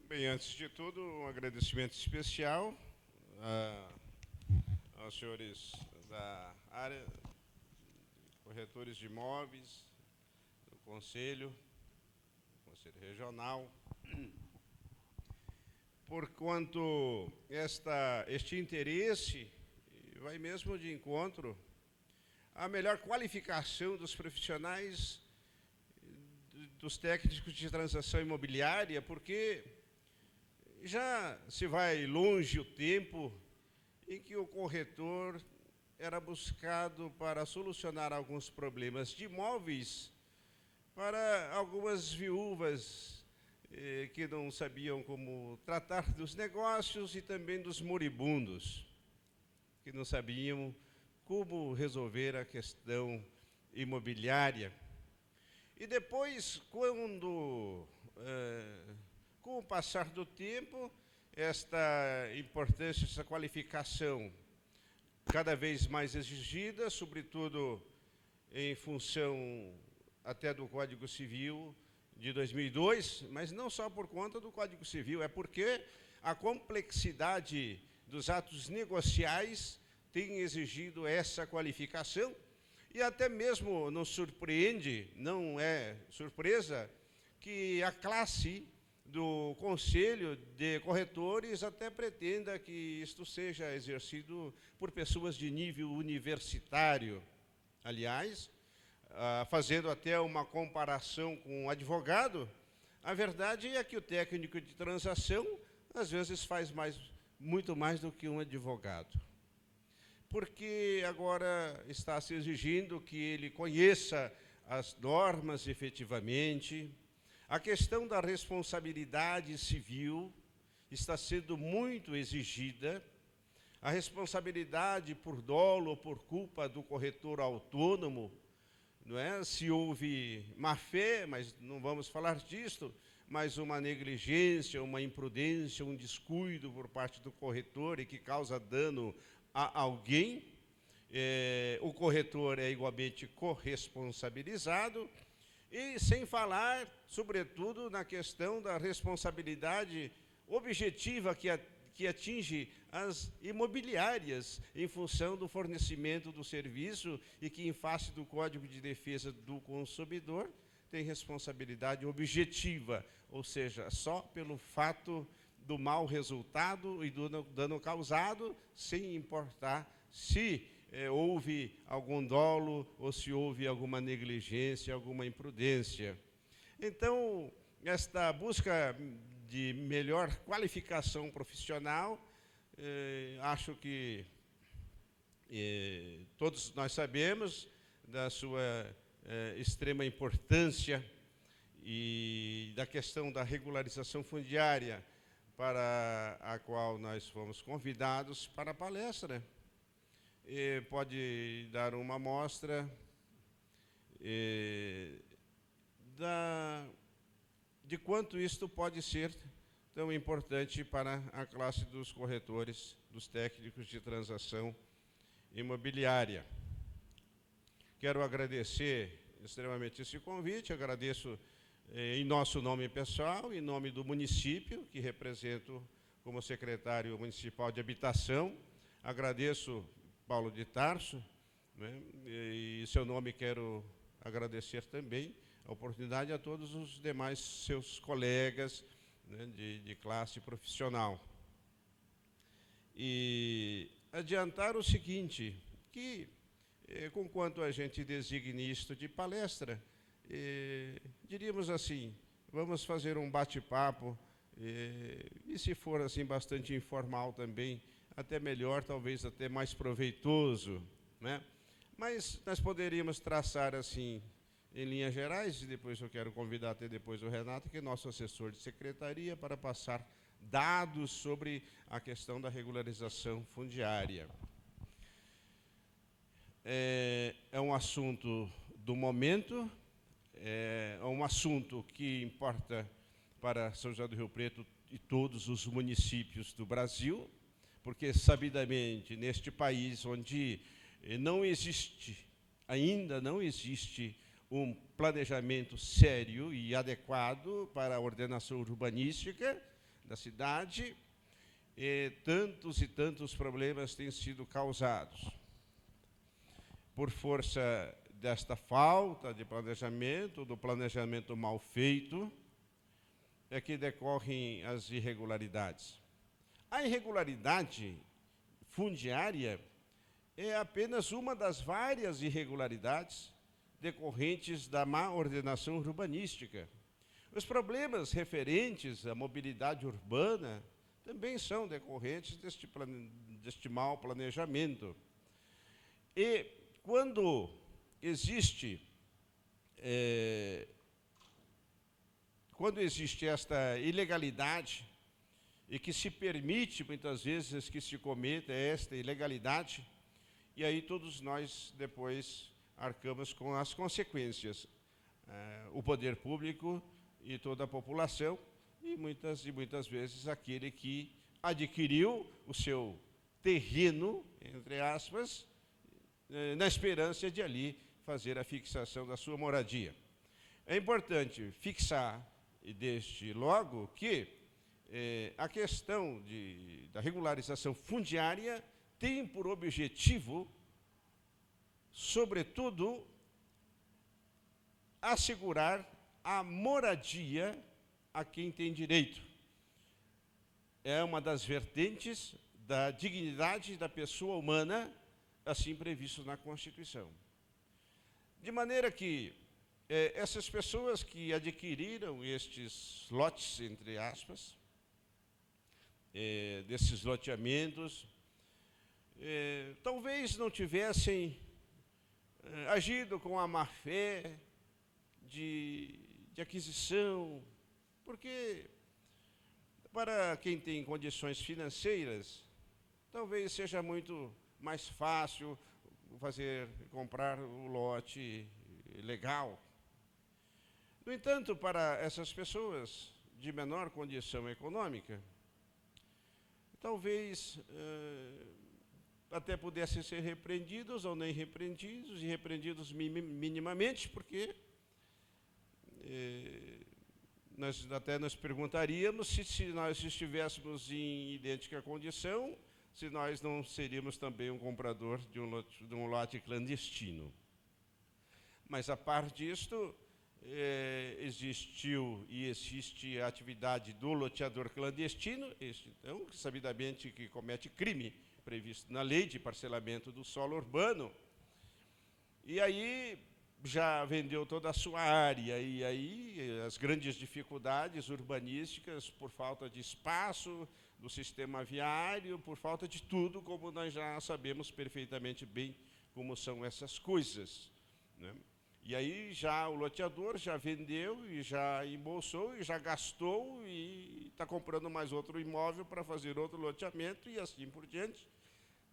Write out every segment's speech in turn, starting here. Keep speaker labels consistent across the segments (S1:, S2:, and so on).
S1: Bem, antes de tudo, um agradecimento especial aos senhores da área, corretores de imóveis, do Conselho Regional, por quanto este interesse vai mesmo de encontro à melhor qualificação dos profissionais, dos técnicos de transação imobiliária, porque já se vai longe o tempo em que o corretor era buscado para solucionar alguns problemas de imóveis para algumas viúvas que não sabiam como tratar dos negócios e também dos moribundos, que não sabiam como resolver a questão imobiliária. E depois, com o passar do tempo, esta importância, essa qualificação cada vez mais exigida, sobretudo em função até do Código Civil de 2002, mas não só por conta do Código Civil, é porque a complexidade dos atos negociais tem exigido essa qualificação, e até mesmo nos surpreende, não é surpresa, que a classe do Conselho de Corretores até pretenda que isto seja exercido por pessoas de nível universitário. Aliás, fazendo até uma comparação com um advogado, a verdade é que o técnico de transação, às vezes, faz muito mais do que um advogado. Porque agora está se exigindo que ele conheça as normas efetivamente. A questão da responsabilidade civil está sendo muito exigida. A responsabilidade por dolo ou por culpa do corretor autônomo, não é? Se houve má-fé, mas não vamos falar disso, mas uma negligência, uma imprudência, um descuido por parte do corretor e que causa dano a alguém, o corretor é igualmente corresponsabilizado, e sem falar, sobretudo, na questão da responsabilidade objetiva que atinge as imobiliárias em função do fornecimento do serviço e que, em face do Código de Defesa do Consumidor, tem responsabilidade objetiva, ou seja, só pelo fato do mau resultado e do dano causado, sem importar se houve algum dolo ou se houve alguma negligência, alguma imprudência. Então, esta busca de melhor qualificação profissional, acho que todos nós sabemos da sua extrema importância e da questão da regularização fundiária, para a qual nós fomos convidados para a palestra. Pode dar uma amostra de quanto isto pode ser tão importante para a classe dos corretores, dos técnicos de transação imobiliária. Quero agradecer extremamente esse convite, agradeço em nosso nome pessoal, em nome do município, que represento como secretário municipal de habitação. Agradeço Paulo de Tarso, né, e em seu nome quero agradecer também a oportunidade a todos os demais seus colegas, né, de classe profissional. E adiantar o seguinte, que conquanto a gente designe isto de palestra, diríamos assim, vamos fazer um bate-papo, e se for assim bastante informal também, até melhor, talvez até mais proveitoso, né? Mas nós poderíamos traçar assim, em linhas gerais, e depois eu quero convidar até depois o Renato, que é nosso assessor de secretaria, para passar dados sobre a questão da regularização fundiária. É um assunto do momento, é um assunto que importa para São José do Rio Preto e todos os municípios do Brasil, porque, sabidamente, neste país onde ainda não existe um planejamento sério e adequado para a ordenação urbanística, da cidade, e tantos problemas têm sido causados. Por força desta falta de planejamento, do planejamento mal feito, é que decorrem as irregularidades. A irregularidade fundiária é apenas uma das várias irregularidades decorrentes da má ordenação urbanística. Os problemas referentes à mobilidade urbana também são decorrentes deste mau planejamento. E quando existe esta ilegalidade e que se permite, muitas vezes, que se cometa esta ilegalidade, e aí todos nós depois arcamos com as consequências. O poder público e toda a população, e muitas vezes aquele que adquiriu o seu terreno, entre aspas, na esperança de ali fazer a fixação da sua moradia. É importante fixar, desde logo, que a questão da regularização fundiária tem por objetivo, sobretudo, assegurar a moradia a quem tem direito. É uma das vertentes da dignidade da pessoa humana, assim previsto na Constituição. De maneira que essas pessoas que adquiriram estes lotes, entre aspas, desses loteamentos, talvez não tivessem agido com a má-fé de aquisição, porque para quem tem condições financeiras, talvez seja muito mais fácil comprar o lote legal. No entanto, para essas pessoas de menor condição econômica, talvez até pudessem ser repreendidos ou nem repreendidos, e repreendidos minimamente, porque nós até nos perguntaríamos se nós estivéssemos em idêntica condição, se nós não seríamos também um comprador de um lote clandestino. Mas, a par disto, existiu e existe a atividade do loteador clandestino, então, sabidamente que comete crime previsto na lei de parcelamento do solo urbano, e aí já vendeu toda a sua área, e aí as grandes dificuldades urbanísticas por falta de espaço, do sistema viário, por falta de tudo, como nós já sabemos perfeitamente bem como são essas coisas, né? E aí já o loteador já vendeu e já embolsou e já gastou e está comprando mais outro imóvel para fazer outro loteamento e assim por diante.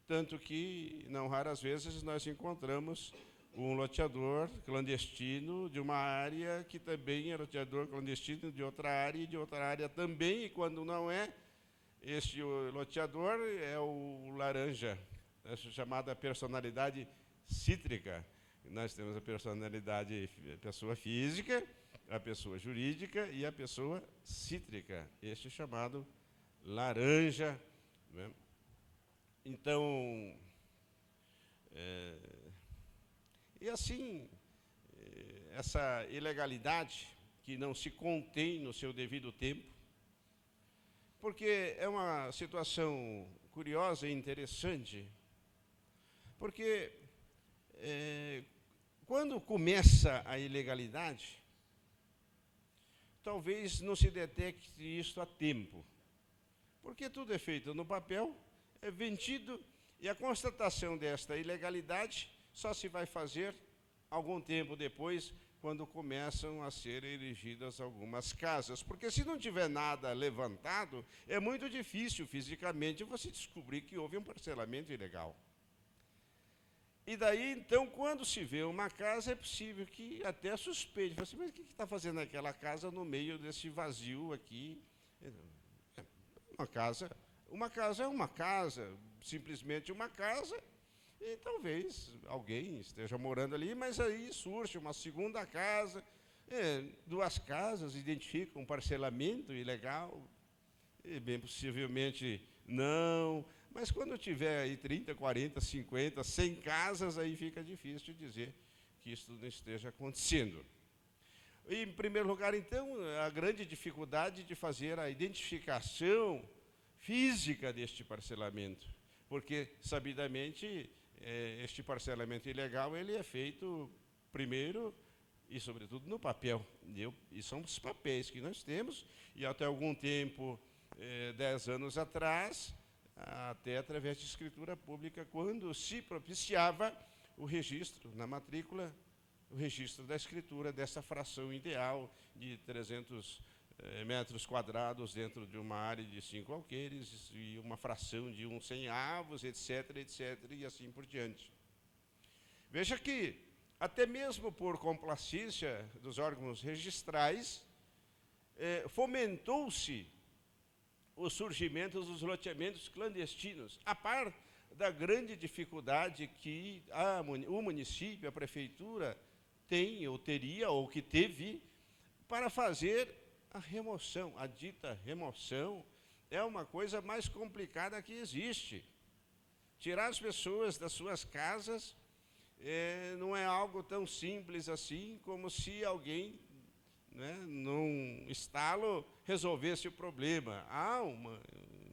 S1: Tanto que, não raras vezes, nós encontramos um loteador clandestino de uma área que também é loteador clandestino de outra área e de outra área também, e quando não é, este loteador é o laranja, essa chamada personalidade cítrica. Nós temos a personalidade, a pessoa física, a pessoa jurídica e a pessoa cítrica, este chamado laranja, né? Então, e assim, essa ilegalidade que não se contém no seu devido tempo, porque é uma situação curiosa e interessante, porque quando começa a ilegalidade, talvez não se detecte isso a tempo, porque tudo é feito no papel, é vendido, e a constatação desta ilegalidade só se vai fazer algum tempo depois, quando começam a ser erigidas algumas casas. Porque se não tiver nada levantado, é muito difícil fisicamente você descobrir que houve um parcelamento ilegal. E daí, então, quando se vê uma casa, é possível que até suspeite. Fala assim, mas o que está fazendo aquela casa no meio desse vazio aqui? Uma casa é uma casa, simplesmente uma casa, e talvez alguém esteja morando ali, mas aí surge uma segunda casa, duas casas identificam um parcelamento ilegal. E bem possivelmente não, mas quando tiver aí 30, 40, 50, 100 casas, aí fica difícil dizer que isso não esteja acontecendo. E, em primeiro lugar, então, a grande dificuldade de fazer a identificação física deste parcelamento, porque, sabidamente, este parcelamento ilegal ele é feito primeiro e, sobretudo, no papel. E são os papéis que nós temos, e até algum tempo, 10 anos atrás, até através de escritura pública, quando se propiciava o registro na matrícula, o registro da escritura dessa fração ideal de 300 metros quadrados dentro de uma área de 5 alqueires e uma fração de 1/100 avos, etc., etc., e assim por diante. Veja que, até mesmo por complacência dos órgãos registrais, fomentou-se o surgimento dos loteamentos clandestinos, a par da grande dificuldade que o município, a prefeitura, tem, ou teria, ou que teve, para fazer a remoção. A dita remoção é uma coisa mais complicada que existe. Tirar as pessoas das suas casas não é algo tão simples assim, como se alguém, num estalo, resolvesse o problema. Há uma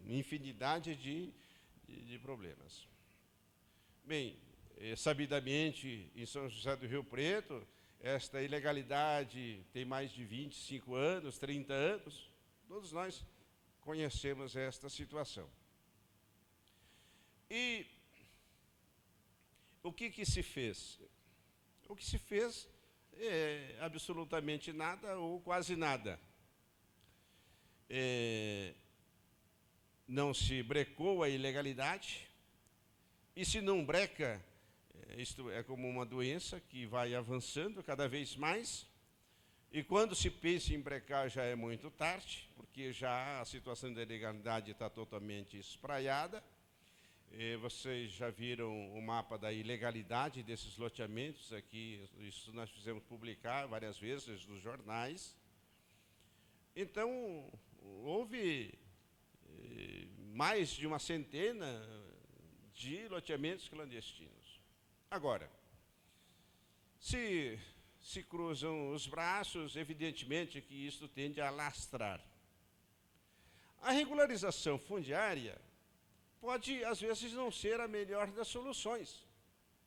S1: infinidade de problemas. Bem, sabidamente, em São José do Rio Preto, esta ilegalidade tem mais de 25 anos, 30 anos, todos nós conhecemos esta situação. E o que se fez? O que se fez é absolutamente nada ou quase nada. Não se brecou a ilegalidade, e se não breca, isto é como uma doença que vai avançando cada vez mais, e quando se pensa em brecar já é muito tarde, porque já a situação da ilegalidade está totalmente espraiada. Vocês já viram o mapa da ilegalidade desses loteamentos aqui, isso nós fizemos publicar várias vezes nos jornais. Então, houve mais de uma centena de loteamentos clandestinos. Agora, se cruzam os braços, evidentemente que isso tende a alastrar. A regularização fundiária pode, às vezes, não ser a melhor das soluções,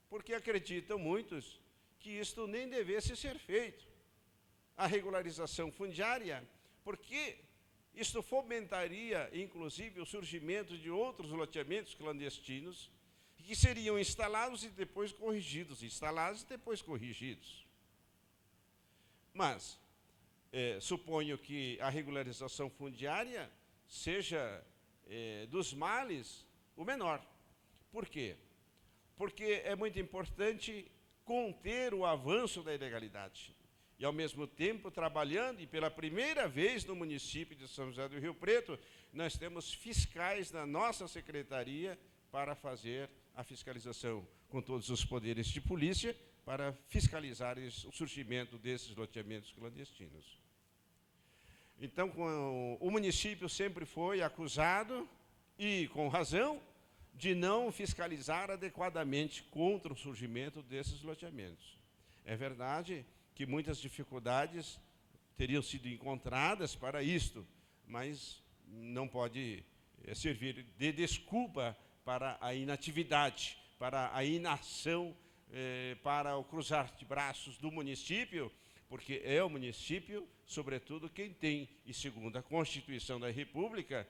S1: porque acreditam muitos que isto nem devesse ser feito. A regularização fundiária, porque isto fomentaria, inclusive, o surgimento de outros loteamentos clandestinos que seriam instalados e depois corrigidos, instalados e depois corrigidos. Mas suponho que a regularização fundiária seja dos males o menor. Por quê? Porque é muito importante conter o avanço da ilegalidade. E, ao mesmo tempo, trabalhando, e pela primeira vez no município de São José do Rio Preto, nós temos fiscais na nossa secretaria para fazer a fiscalização com todos os poderes de polícia, para fiscalizar o surgimento desses loteamentos clandestinos. Então, o município sempre foi acusado, e com razão, de não fiscalizar adequadamente contra o surgimento desses loteamentos. É verdade que muitas dificuldades teriam sido encontradas para isto, mas não pode servir de desculpa para a inatividade, para a inação, para o cruzar de braços do município, porque é o município, sobretudo, quem tem, e segundo a Constituição da República,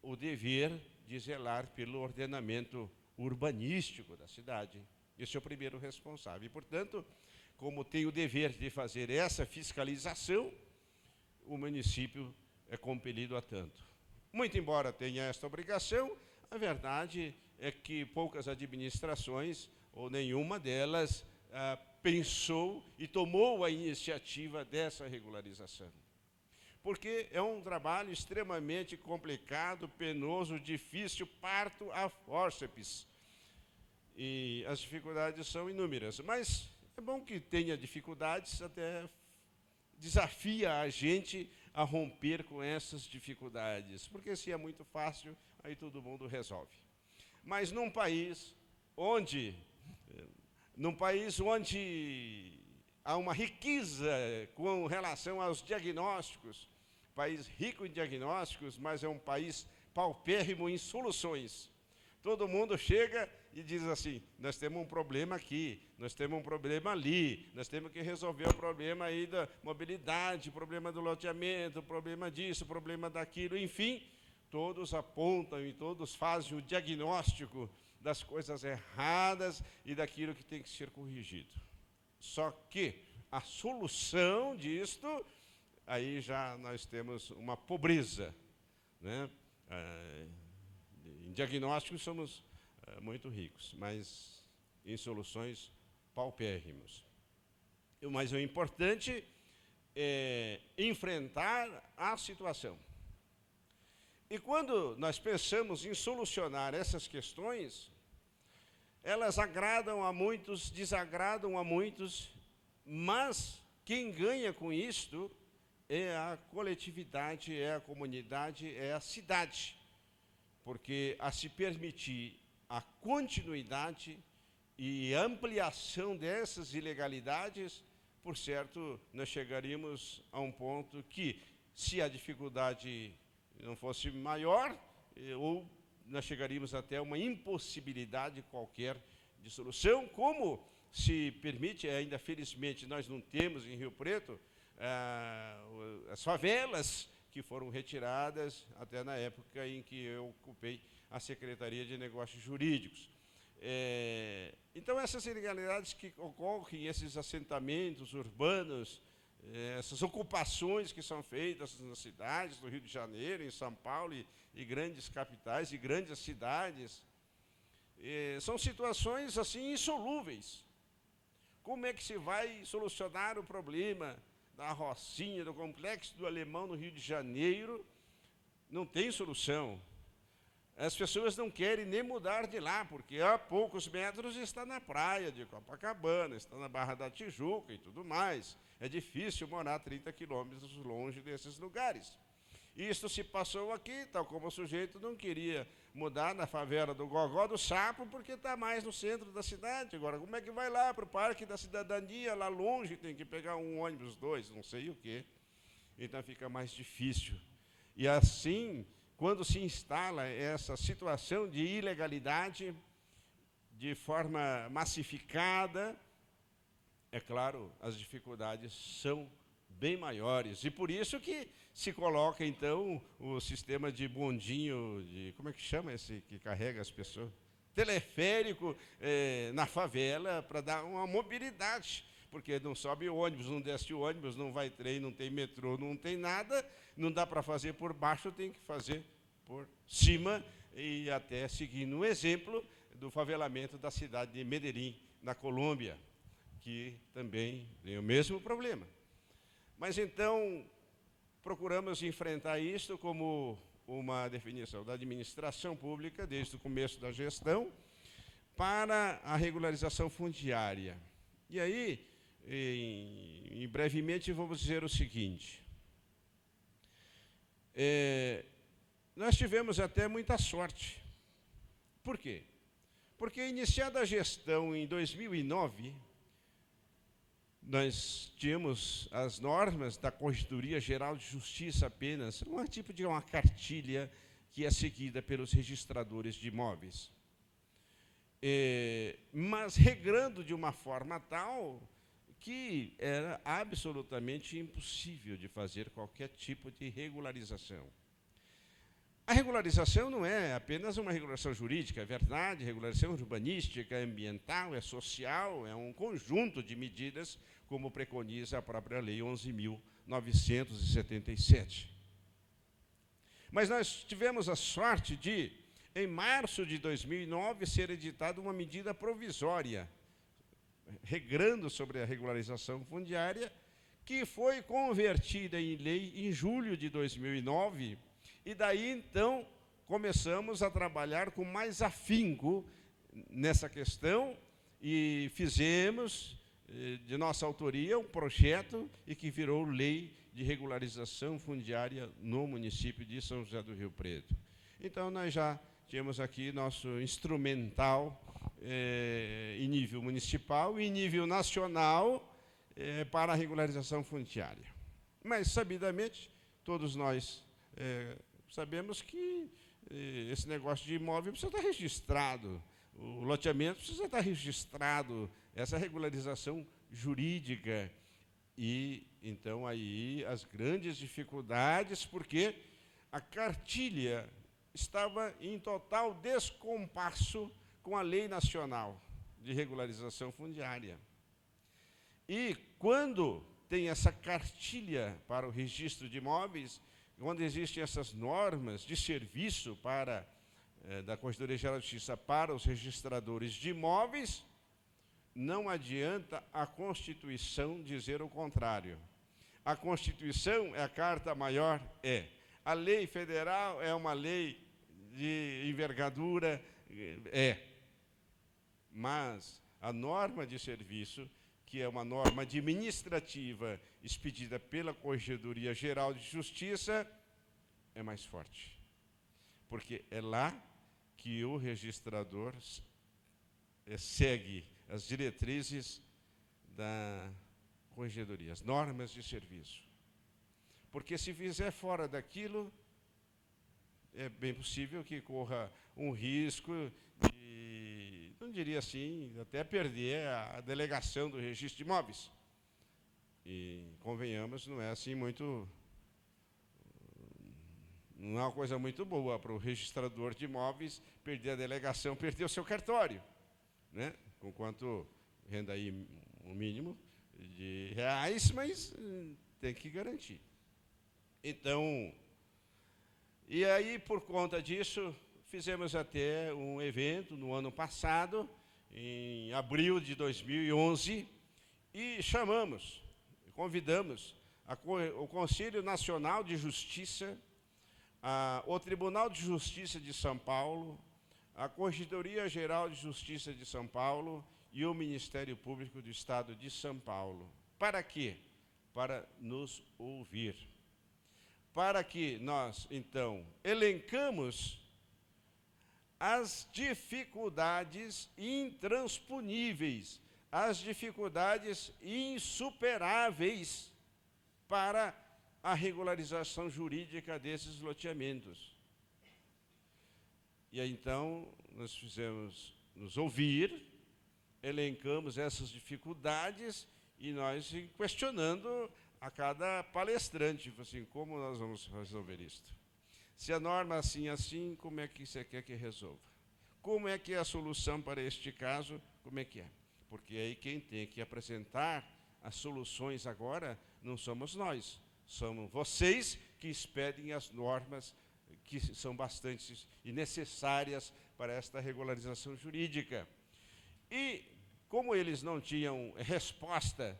S1: o dever de zelar pelo ordenamento urbanístico da cidade. Esse é o primeiro responsável. E, portanto, como tem o dever de fazer essa fiscalização, o município é compelido a tanto. Muito embora tenha esta obrigação, a verdade é que poucas administrações, ou nenhuma delas, pensou e tomou a iniciativa dessa regularização. Porque é um trabalho extremamente complicado, penoso, difícil, parto a fórceps. E as dificuldades são inúmeras, mas é bom que tenha dificuldades, até desafia a gente a romper com essas dificuldades, porque se é muito fácil, aí todo mundo resolve. Mas num país onde há uma riqueza com relação aos diagnósticos, país rico em diagnósticos, mas é um país paupérrimo em soluções. Todo mundo chega e diz assim, nós temos um problema aqui, nós temos um problema ali, nós temos que resolver o problema aí da mobilidade, o problema do loteamento, o problema disso, o problema daquilo, enfim, todos apontam e todos fazem o diagnóstico das coisas erradas e daquilo que tem que ser corrigido. Só que a solução disto, aí já nós temos uma pobreza, né? Em diagnósticos somos muito ricos, mas em soluções paupérrimos. Mas o importante é enfrentar a situação. E quando nós pensamos em solucionar essas questões, elas agradam a muitos, desagradam a muitos, mas quem ganha com isto é a coletividade, é a comunidade, é a cidade. Porque a se permitir a continuidade e ampliação dessas ilegalidades, por certo, nós chegaríamos a um ponto que, se a dificuldade não fosse maior, ou nós chegaríamos até uma impossibilidade qualquer de solução, como se permite, ainda felizmente nós não temos em Rio Preto, as favelas que foram retiradas até na época em que eu ocupei a Secretaria de Negócios Jurídicos. Então, essas ilegalidades que ocorrem, esses assentamentos urbanos, essas ocupações que são feitas nas cidades do Rio de Janeiro, em São Paulo e grandes capitais e grandes cidades, são situações assim insolúveis. Como é que se vai solucionar o problema da Rocinha, do Complexo do Alemão no Rio de Janeiro? Não tem solução. As pessoas não querem nem mudar de lá, porque a poucos metros está na praia de Copacabana, está na Barra da Tijuca e tudo mais. É difícil morar 30 quilômetros longe desses lugares. Isto se passou aqui, tal como o sujeito não queria mudar na favela do Gogó do Sapo, porque está mais no centro da cidade. Agora, como é que vai lá para o Parque da Cidadania, lá longe, tem que pegar um ônibus, dois, não sei o quê. Então fica mais difícil. E assim, quando se instala essa situação de ilegalidade de forma massificada, é claro, as dificuldades são bem maiores. E por isso que se coloca, então, o sistema de bondinho, como é que chama esse que carrega as pessoas? Teleférico na favela, para dar uma mobilidade. Porque não sobe o ônibus, não desce o ônibus, não vai trem, não tem metrô, não tem nada, não dá para fazer por baixo, tem que fazer por cima, e até seguindo um exemplo do favelamento da cidade de Medellín, na Colômbia, que também tem o mesmo problema. Mas então, procuramos enfrentar isto como uma definição da administração pública, desde o começo da gestão, para a regularização fundiária. E aí, brevemente, vamos dizer o seguinte. Nós tivemos até muita sorte. Por quê? Porque, iniciada a gestão em 2009, nós tínhamos as normas da Corregedoria Geral de Justiça apenas, um tipo de uma cartilha que é seguida pelos registradores de imóveis. Mas regrando de uma forma tal que era absolutamente impossível de fazer qualquer tipo de regularização. A regularização não é apenas uma regularização jurídica, é verdade, regularização urbanística, é ambiental, é social, é um conjunto de medidas, como preconiza a própria Lei 11.977. Mas nós tivemos a sorte de, em março de 2009, ser editada uma medida provisória, regrando sobre a regularização fundiária, que foi convertida em lei em julho de 2009, e daí, então, começamos a trabalhar com mais afinco nessa questão e fizemos, de nossa autoria, um projeto e que virou lei de regularização fundiária no município de São José do Rio Preto. Então, nós já tínhamos aqui nosso instrumental em nível municipal e em nível nacional para a regularização fundiária. Mas, sabidamente, todos nós sabemos que esse negócio de imóvel precisa estar registrado, o loteamento precisa estar registrado, essa regularização jurídica. E, então, aí as grandes dificuldades, porque a cartilha estava em total descompasso com a lei nacional de regularização fundiária. E quando tem essa cartilha para o registro de imóveis, quando existem essas normas de serviço da Corregedoria Geral de Justiça para os registradores de imóveis, não adianta a Constituição dizer o contrário. A Constituição é a carta maior, a lei federal é uma lei de envergadura, mas a norma de serviço, que é uma norma administrativa expedida pela Corregedoria Geral de Justiça, é mais forte. Porque é lá que o registrador segue as diretrizes da Corregedoria, as normas de serviço. Porque se fizer fora daquilo, é bem possível que corra um risco de, não diria assim, até perder a delegação do registro de imóveis. E, convenhamos, não é assim muito... Não é uma coisa muito boa para o registrador de imóveis perder a delegação, perder o seu cartório, né? Com quanto renda aí um mínimo de reais, mas tem que garantir. Então, e aí, por conta disso, fizemos até um evento no ano passado, em abril de 2011, e convidamos o Conselho Nacional de Justiça, o Tribunal de Justiça de São Paulo, a Corregedoria Geral de Justiça de São Paulo e o Ministério Público do Estado de São Paulo. Para quê? Para nos ouvir. Para que nós, então, elencamos as dificuldades intransponíveis, as dificuldades insuperáveis para a regularização jurídica desses loteamentos. E aí, então, nós fizemos nos ouvir, elencamos essas dificuldades e nós questionando a cada palestrante, assim, como nós vamos resolver isto? Se a norma é assim, assim, como é que você quer que resolva? Como é que é a solução para este caso? Como é que é? Porque aí quem tem que apresentar as soluções agora não somos nós, somos vocês que expedem as normas que são bastante e necessárias para esta regularização jurídica. E, como eles não tinham resposta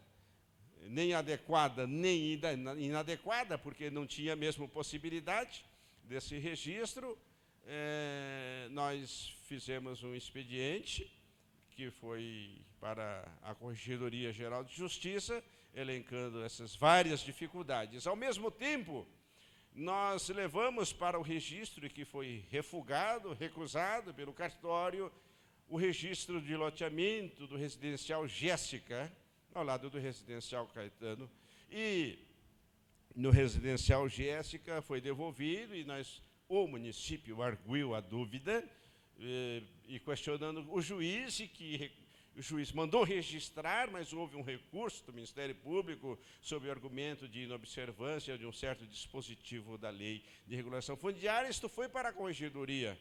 S1: nem adequada, nem inadequada, porque não tinha mesmo possibilidade desse registro, nós fizemos um expediente que foi para a Corregedoria Geral de Justiça, elencando essas várias dificuldades. Ao mesmo tempo, nós levamos para o registro, que foi recusado pelo cartório, o registro de loteamento do residencial Jéssica, ao lado do residencial Caetano, e no residencial Jéssica foi devolvido, e o município arguiu a dúvida, e questionando o juiz, o juiz mandou registrar, mas houve um recurso do Ministério Público sob o argumento de inobservância de um certo dispositivo da lei de regulação fundiária. Isto foi para a Corregedoria,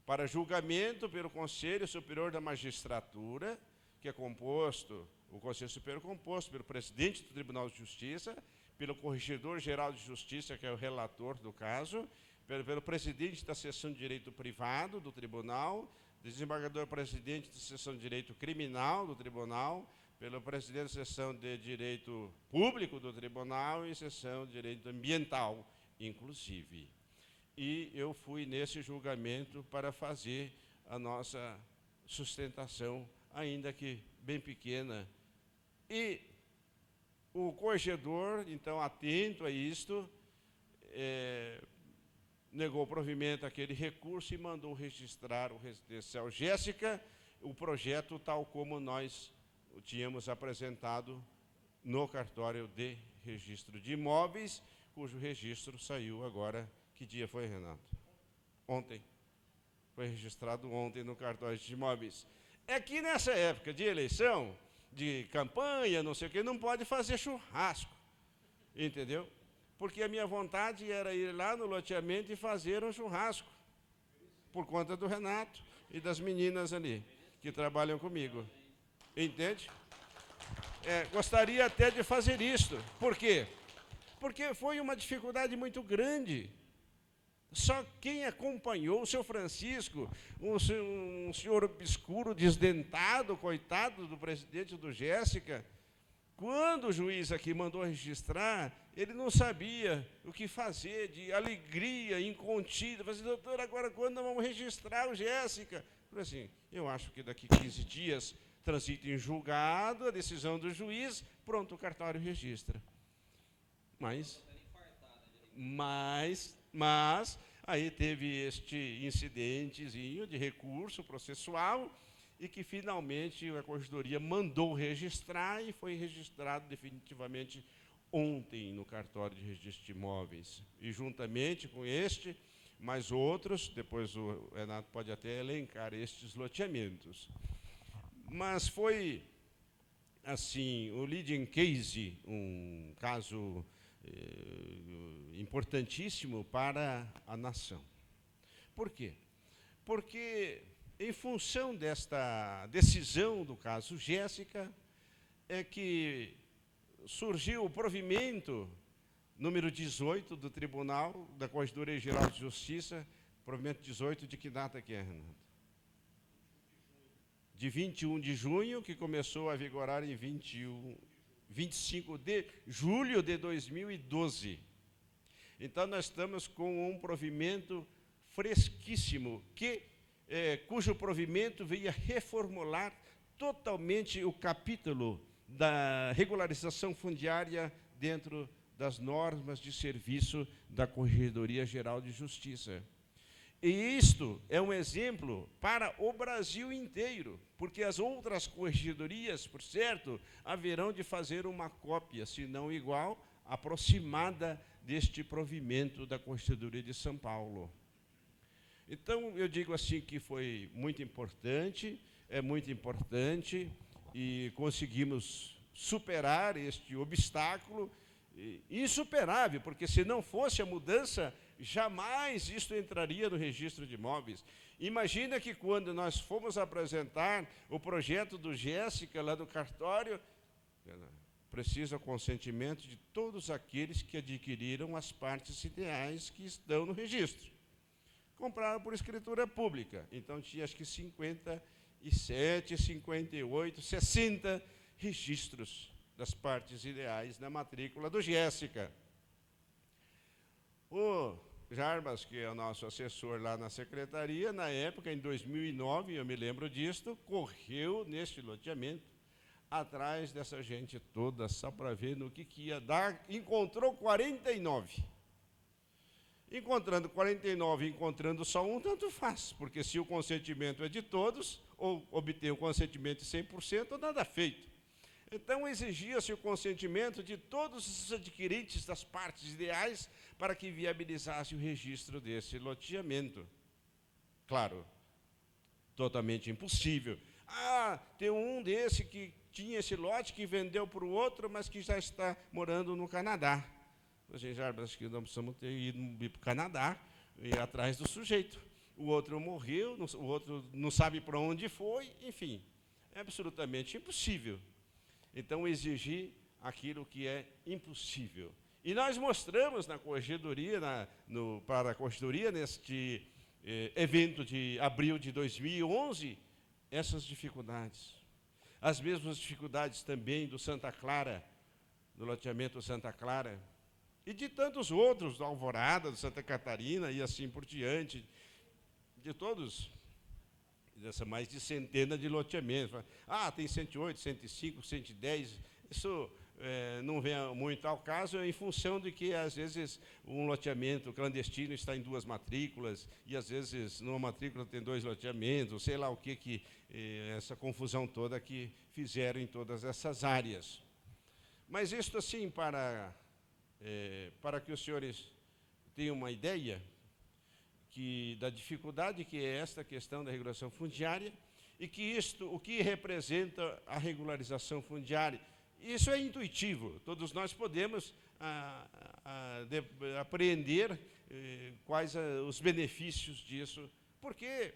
S1: para julgamento pelo Conselho Superior da Magistratura, que é composto, o Conselho Superior composto pelo presidente do Tribunal de Justiça, pelo Corregedor Geral de Justiça, que é o relator do caso, pelo presidente da Seção de Direito Privado do Tribunal, desembargador-presidente da Seção de Direito Criminal do Tribunal, pelo presidente da Seção de Direito Público do Tribunal e Seção de Direito Ambiental, inclusive. E eu fui nesse julgamento para fazer a nossa sustentação, ainda que bem pequena. E O corregedor, então, atento a isto, negou o provimento àquele recurso e mandou registrar o residencial Jéssica, o projeto tal como nós o tínhamos apresentado no cartório de registro de imóveis, cujo registro saiu agora. Que dia foi, Renato? Ontem. Foi registrado ontem no cartório de imóveis. É que nessa época de eleição, de campanha, não sei o quê, não pode fazer churrasco, entendeu? Porque a minha vontade era ir lá no loteamento e fazer um churrasco, por conta do Renato e das meninas ali, que trabalham comigo. Entende? Gostaria até de fazer isso. Por quê? Porque foi uma dificuldade muito grande. Só quem acompanhou o seu Francisco, um senhor obscuro, desdentado, coitado do presidente do Jéssica, quando o juiz aqui mandou registrar, ele não sabia o que fazer, de alegria incontida. Falei assim, doutor, agora quando nós vamos registrar o Jéssica? Falei assim, eu acho que daqui 15 dias transita em julgado a decisão do juiz, pronto, o cartório registra. Mas aí teve este incidentezinho de recurso processual e que finalmente a corregedoria mandou registrar e foi registrado definitivamente ontem no cartório de registro de imóveis. E juntamente com este, mais outros, depois o Renato pode até elencar estes loteamentos. Mas foi, assim, o leading case, um caso importantíssimo para a nação. Por quê? Porque, em função desta decisão do caso Jéssica, é que surgiu o provimento número 18 do Tribunal da Corregedoria Geral de Justiça, provimento 18 de que data que é, Renato? De 21 de junho, que começou a vigorar em 25 de julho de 2012. Então, nós estamos com um provimento fresquíssimo, cujo provimento veio a reformular totalmente o capítulo da regularização fundiária dentro das normas de serviço da Corregedoria Geral de Justiça. E isto é um exemplo para o Brasil inteiro, porque as outras corregedorias, por certo, haverão de fazer uma cópia, se não igual, aproximada deste provimento da Corregedoria de São Paulo. Então, eu digo assim que foi muito importante, é muito importante, e conseguimos superar este obstáculo insuperável, porque se não fosse a mudança, jamais isto entraria no registro de imóveis. Imagina que quando nós fomos apresentar o projeto do Jéssica lá no cartório, precisa o consentimento de todos aqueles que adquiriram as partes ideais que estão no registro. Compraram por escritura pública, então tinha acho que 57, 58, 60 registros das partes ideais na matrícula do Jéssica. O Jarbas, que é o nosso assessor lá na secretaria, na época, em 2009, eu me lembro disto, correu neste loteamento, atrás dessa gente toda, só para ver no que ia dar, encontrou 49. Encontrando 49, encontrando só um, tanto faz, porque se o consentimento é de todos, ou obter o consentimento de 100%, nada feito. Então, exigia-se o consentimento de todos os adquirentes das partes ideais para que viabilizasse o registro desse loteamento. Claro, totalmente impossível. Tem um desse que tinha esse lote, que vendeu para o outro, mas que já está morando no Canadá. Gente, já acho que nós precisamos ter ido para o Canadá e ir atrás do sujeito. O outro morreu, o outro não sabe para onde foi, enfim, é absolutamente impossível. Então, exigir aquilo que é impossível. E nós mostramos na corregedoria, para a corregedoria, neste evento de abril de 2011, essas dificuldades. As mesmas dificuldades também do Santa Clara, do loteamento Santa Clara, e de tantos outros, do Alvorada, do Santa Catarina, e assim por diante, de todos, dessa mais de centena de loteamentos. Tem 108, 105, 110, isso não vem muito ao caso, em função de que, às vezes, um loteamento clandestino está em 2 matrículas, e, às vezes, numa matrícula tem 2 loteamentos, sei lá o que essa confusão toda que fizeram em todas essas áreas. Mas isto, assim, para que os senhores tenham uma ideia da dificuldade que é esta questão da regulação fundiária, e que o que representa a regularização fundiária. Isso é intuitivo, todos nós podemos apreender quais os benefícios disso, porque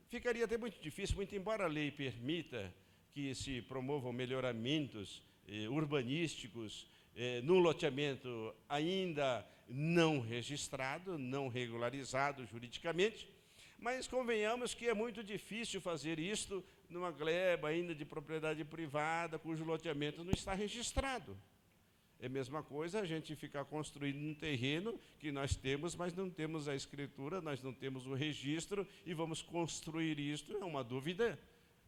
S1: ficaria até muito difícil, muito embora a lei permita que se promovam melhoramentos urbanísticos num loteamento ainda não registrado, não regularizado juridicamente, mas convenhamos que é muito difícil fazer isto numa gleba ainda de propriedade privada, cujo loteamento não está registrado. É a mesma coisa a gente ficar construindo um terreno que nós temos, mas não temos a escritura, nós não temos o registro, e vamos construir isto. É uma dúvida,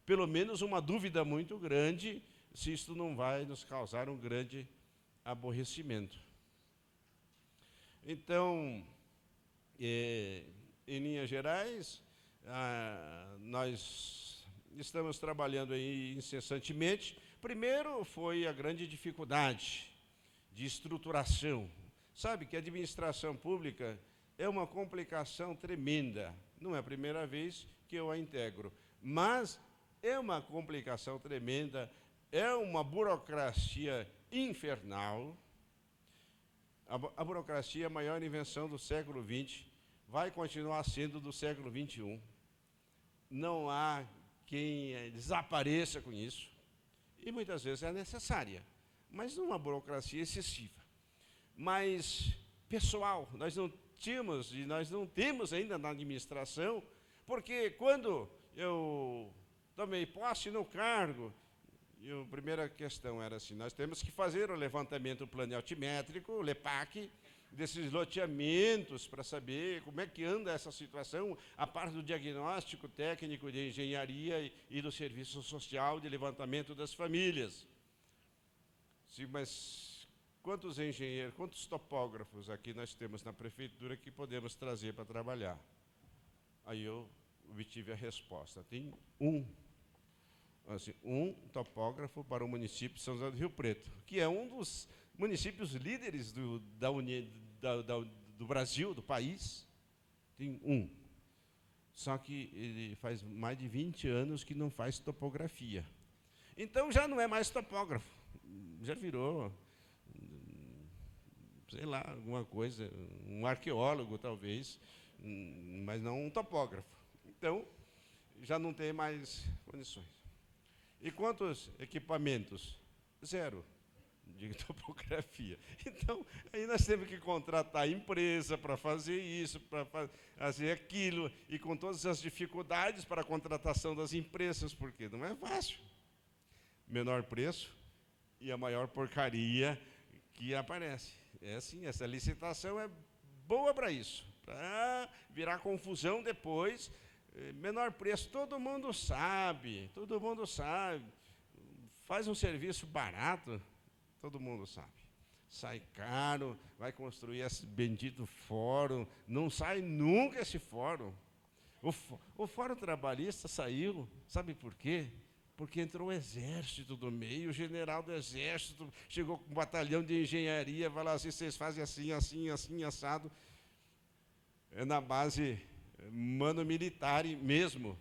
S1: pelo menos uma dúvida muito grande, se isto não vai nos causar um grande aborrecimento. Então, em linhas gerais, nós estamos trabalhando aí incessantemente. Primeiro foi a grande dificuldade de estruturação. Sabe que a administração pública é uma complicação tremenda. Não é a primeira vez que eu a integro, mas é uma complicação tremenda, é uma burocracia infernal. A burocracia é a maior invenção do século XX, vai continuar sendo do século XXI. Não há quem desapareça com isso, e muitas vezes é necessária, mas não uma burocracia excessiva. Mas, pessoal, nós não tínhamos e nós não temos ainda na administração, porque quando eu tomei posse no cargo, a primeira questão era assim: nós temos que fazer o levantamento planialtimétrico, o LEPAC, desses loteamentos, para saber como é que anda essa situação, a parte do diagnóstico técnico de engenharia e do serviço social de levantamento das famílias. Sim, mas quantos engenheiros, quantos topógrafos aqui nós temos na prefeitura que podemos trazer para trabalhar? Aí eu obtive a resposta: tem um topógrafo para o município de São José do Rio Preto, que é um dos municípios líderes do Brasil, do país. Tem um. Só que ele faz mais de 20 anos que não faz topografia. Então já não é mais topógrafo, já virou, sei lá, alguma coisa, um arqueólogo talvez, mas não um topógrafo. Então, já não tem mais condições. E quantos equipamentos? 0 de topografia. Então, aí nós temos que contratar a empresa para fazer isso, para fazer aquilo, e com todas as dificuldades para a contratação das empresas, porque não é fácil. Menor preço e a maior porcaria que aparece. É assim, essa licitação é boa para isso, para virar confusão depois. Menor preço, todo mundo sabe, faz um serviço barato, todo mundo sabe. Sai caro, vai construir esse bendito fórum, não sai nunca esse fórum. O fórum trabalhista saiu, sabe por quê? Porque entrou o exército do meio, o general do exército chegou com um batalhão de engenharia, falou assim: vocês fazem assim, assim, assim, assado. É na base mano militar mesmo.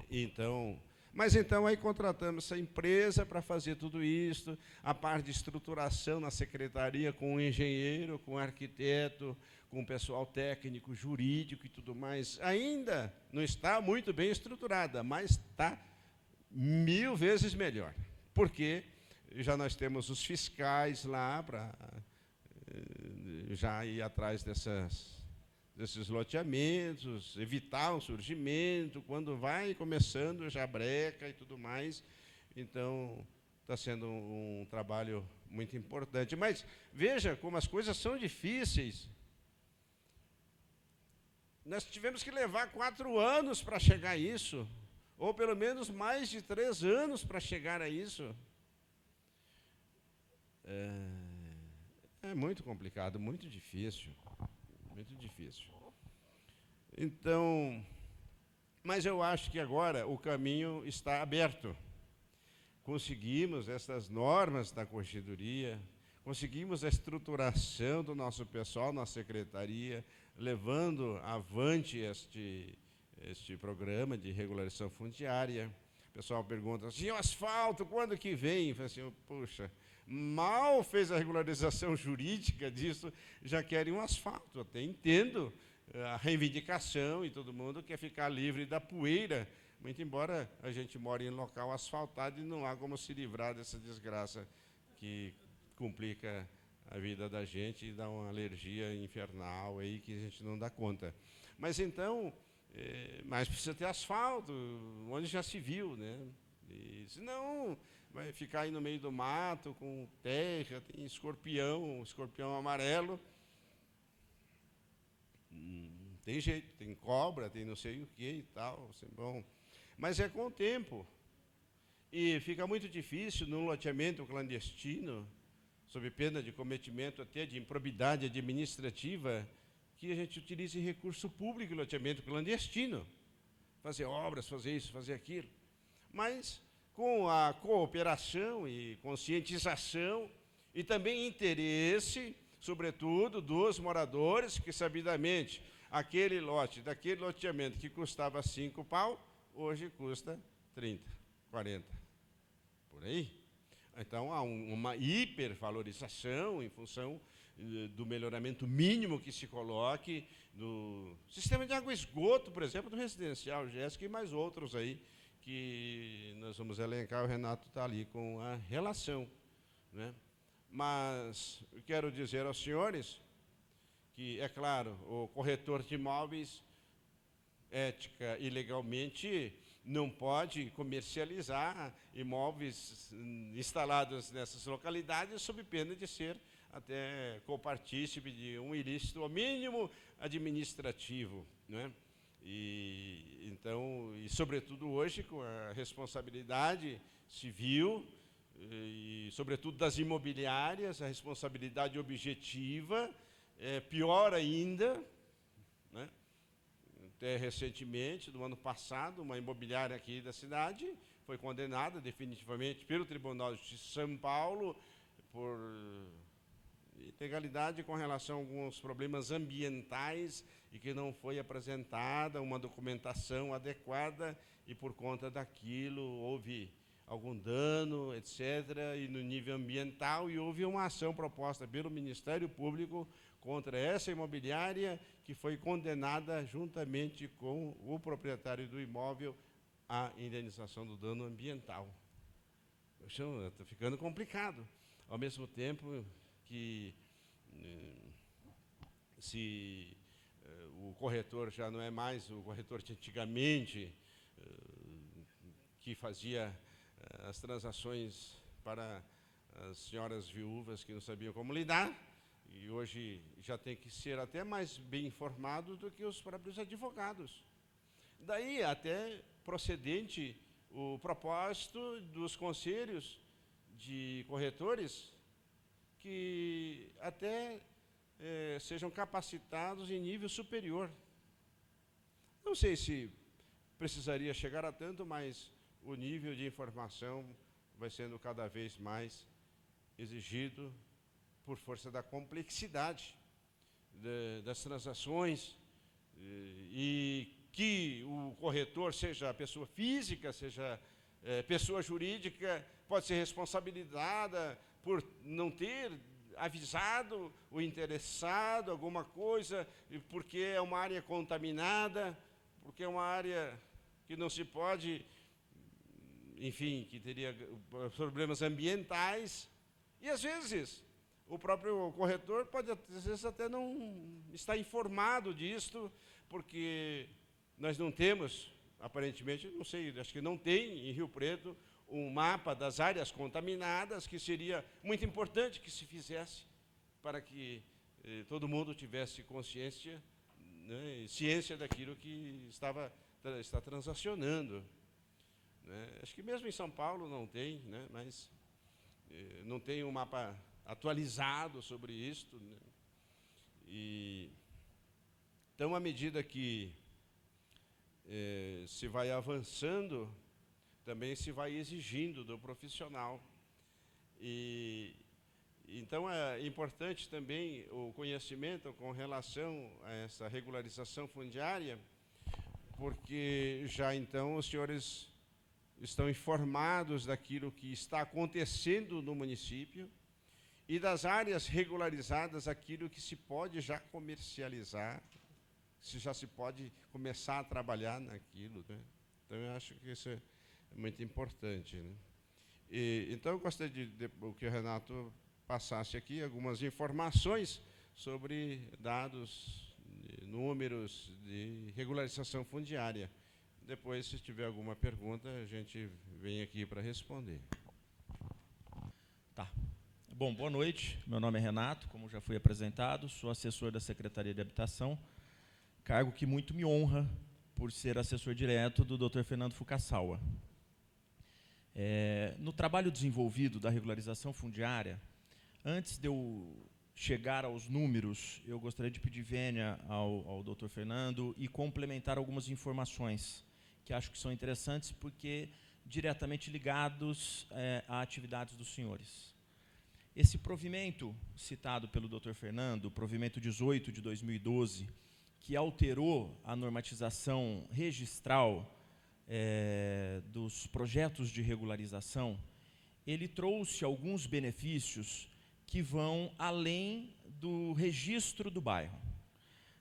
S1: Então, mas então aí contratamos essa empresa para fazer tudo isso, a parte de estruturação na secretaria, com o engenheiro, com o arquiteto, com o pessoal técnico, jurídico e tudo mais. Ainda não está muito bem estruturada, mas está 1000 vezes melhor, porque já nós temos os fiscais lá para já ir atrás desses loteamentos, evitar um surgimento, quando vai começando já breca e tudo mais. Então, está sendo um trabalho muito importante. Mas veja como as coisas são difíceis. Nós tivemos que levar 4 anos para chegar a isso, ou pelo menos mais de 3 anos para chegar a isso. É muito complicado, muito difícil. Muito difícil. Então, mas eu acho que agora o caminho está aberto. Conseguimos essas normas da corregedoria, conseguimos a estruturação do nosso pessoal na secretaria, levando avante este programa de regularização fundiária. O pessoal pergunta assim, o asfalto, quando que vem? Eu falo assim, puxa, mal fez a regularização jurídica disso, já querem um asfalto. Eu até entendo a reivindicação e todo mundo quer ficar livre da poeira, muito embora a gente more em local asfaltado e não há como se livrar dessa desgraça que complica a vida da gente e dá uma alergia infernal aí que a gente não dá conta. Mas então, mas precisa ter asfalto, onde já se viu, né? E, senão vai ficar aí no meio do mato com terra, tem escorpião amarelo. Tem jeito, tem cobra, tem não sei o que e tal, assim, bom. Mas é com o tempo. E fica muito difícil num loteamento clandestino, sob pena de cometimento até de improbidade administrativa, que a gente utilize recurso público em loteamento clandestino. Fazer obras, fazer isso, fazer aquilo. Mas com a cooperação e conscientização e também interesse, sobretudo, dos moradores, que sabidamente aquele lote, daquele loteamento que custava 5 pau, hoje custa 30, 40, por aí. Então, há uma hipervalorização em função do melhoramento mínimo que se coloque no sistema de água e esgoto, por exemplo, do residencial Jéssica e mais outros aí, que nós vamos elencar, o Renato está ali com a relação, né? Mas eu quero dizer aos senhores que, é claro, o corretor de imóveis, ética e legalmente, não pode comercializar imóveis instalados nessas localidades sob pena de ser até copartícipe de um ilícito, ao mínimo administrativo, né? E, então, e sobretudo hoje, com a responsabilidade civil, e sobretudo das imobiliárias, a responsabilidade objetiva, pior ainda, né? Até recentemente, no ano passado, uma imobiliária aqui da cidade foi condenada definitivamente pelo Tribunal de Justiça de São Paulo por ilegalidade com relação a alguns problemas ambientais e que não foi apresentada uma documentação adequada e por conta daquilo houve algum dano, etc., e no nível ambiental, e houve uma ação proposta pelo Ministério Público contra essa imobiliária, que foi condenada juntamente com o proprietário do imóvel à indenização do dano ambiental. Está ficando complicado. Ao mesmo tempo que, se o corretor já não é mais o corretor de antigamente, que fazia as transações para as senhoras viúvas que não sabiam como lidar, e hoje já tem que ser até mais bem informado do que os próprios advogados. Daí até procedente o propósito dos conselhos de corretores que até sejam capacitados em nível superior. Não sei se precisaria chegar a tanto, mas o nível de informação vai sendo cada vez mais exigido por força da complexidade das transações, e que o corretor, seja a pessoa física, seja pessoa jurídica, pode ser responsabilizada por não ter avisado o interessado alguma coisa, porque é uma área contaminada, porque é uma área que não se pode, enfim, que teria problemas ambientais, e às vezes o próprio corretor pode, às vezes, até não estar informado disto, porque nós não temos, aparentemente, não sei, acho que não tem em Rio Preto um mapa das áreas contaminadas, que seria muito importante que se fizesse para que todo mundo tivesse consciência, né, ciência daquilo que está transacionando, né? Acho que mesmo em São Paulo não tem, né, mas não tem um mapa atualizado sobre isto, né? Então, à medida que se vai avançando, também se vai exigindo do profissional. Então, é importante também o conhecimento com relação a essa regularização fundiária, porque já então os senhores estão informados daquilo que está acontecendo no município e das áreas regularizadas, aquilo que se pode já comercializar, se já se pode começar a trabalhar naquilo, né? Então, eu acho que isso é muito importante, né? Então, eu gostaria de que o Renato passasse aqui algumas informações sobre dados, números de regularização fundiária. Depois, se tiver alguma pergunta, a gente vem aqui para responder.
S2: Tá. Bom, boa noite. Meu nome é Renato, como já foi apresentado, sou assessor da Secretaria de Habitação, cargo que muito me honra por ser assessor direto do Dr. Fernando Fukasawa. No trabalho desenvolvido da regularização fundiária, antes de eu chegar aos números, eu gostaria de pedir vênia ao Dr. Fernando e complementar algumas informações que acho que são interessantes, porque diretamente ligados a atividades dos senhores. Esse provimento citado pelo Dr. Fernando, o provimento 18 de 2012, que alterou a normatização registral dos projetos de regularização, ele trouxe alguns benefícios que vão além do registro do bairro.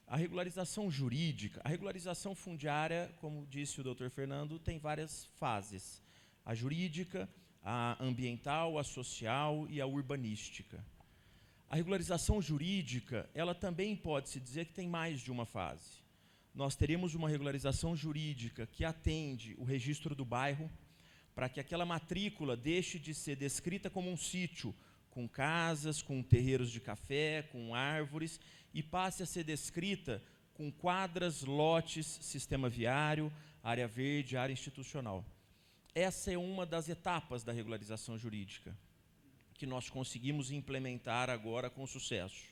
S2: A regularização jurídica, a regularização fundiária, como disse o Dr. Fernando, tem várias fases. A jurídica, a ambiental, a social e a urbanística. A regularização jurídica, ela também pode-se dizer que tem mais de uma fase. Nós teríamos uma regularização jurídica que atende o registro do bairro, para que aquela matrícula deixe de ser descrita como um sítio, com casas, com terreiros de café, com árvores, e passe a ser descrita com quadras, lotes, sistema viário, área verde, área institucional. Essa é uma das etapas da regularização jurídica, que nós conseguimos implementar agora com sucesso.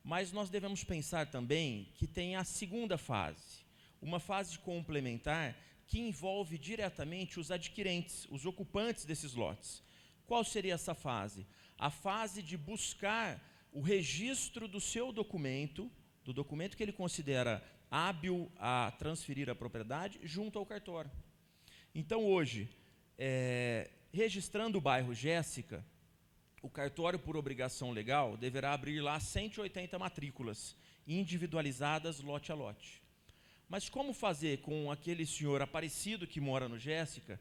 S2: Mas nós devemos pensar também que tem a segunda fase, uma fase complementar que envolve diretamente os adquirentes, os ocupantes desses lotes. Qual seria essa fase? A fase de buscar o registro do seu documento, do documento que ele considera hábil a transferir a propriedade, junto ao cartório. Então, hoje, registrando o bairro Jéssica, o cartório, por obrigação legal, deverá abrir lá 180 matrículas, individualizadas lote a lote. Mas como fazer com aquele senhor Aparecido que mora no Jéssica,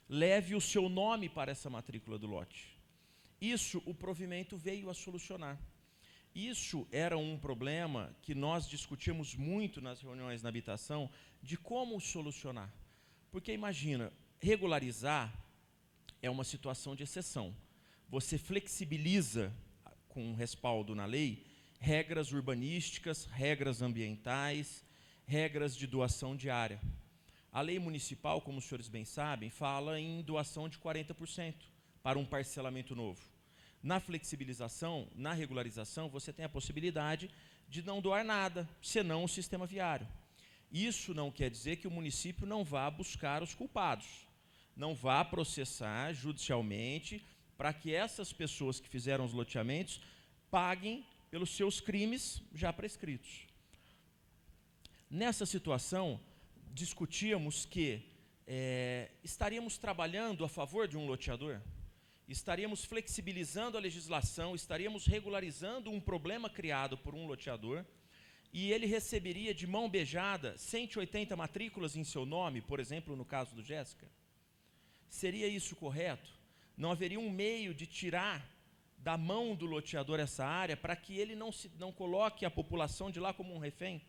S2: leve o seu nome para essa matrícula do lote? Isso o provimento veio a solucionar. Isso era um problema que nós discutimos muito nas reuniões na habitação, de como solucionar. Porque imagina, regularizar é uma situação de exceção. Você flexibiliza, com respaldo na lei, regras urbanísticas, regras ambientais, regras de doação de área. A lei municipal, como os senhores bem sabem, fala em doação de 40% para um parcelamento novo. Na flexibilização, na regularização, você tem a possibilidade de não doar nada, senão o sistema viário. Isso não quer dizer que o município não vá buscar os culpados, não vá processar judicialmente para que essas pessoas que fizeram os loteamentos paguem pelos seus crimes já prescritos. Nessa situação, discutíamos que estaríamos trabalhando a favor de um loteador, estaríamos flexibilizando a legislação, estaríamos regularizando um problema criado por um loteador, e ele receberia de mão beijada 180 matrículas em seu nome, por exemplo, no caso do Jéssica. Seria isso correto? Não haveria um meio de tirar da mão do loteador essa área para que ele não coloque a população de lá como um refém?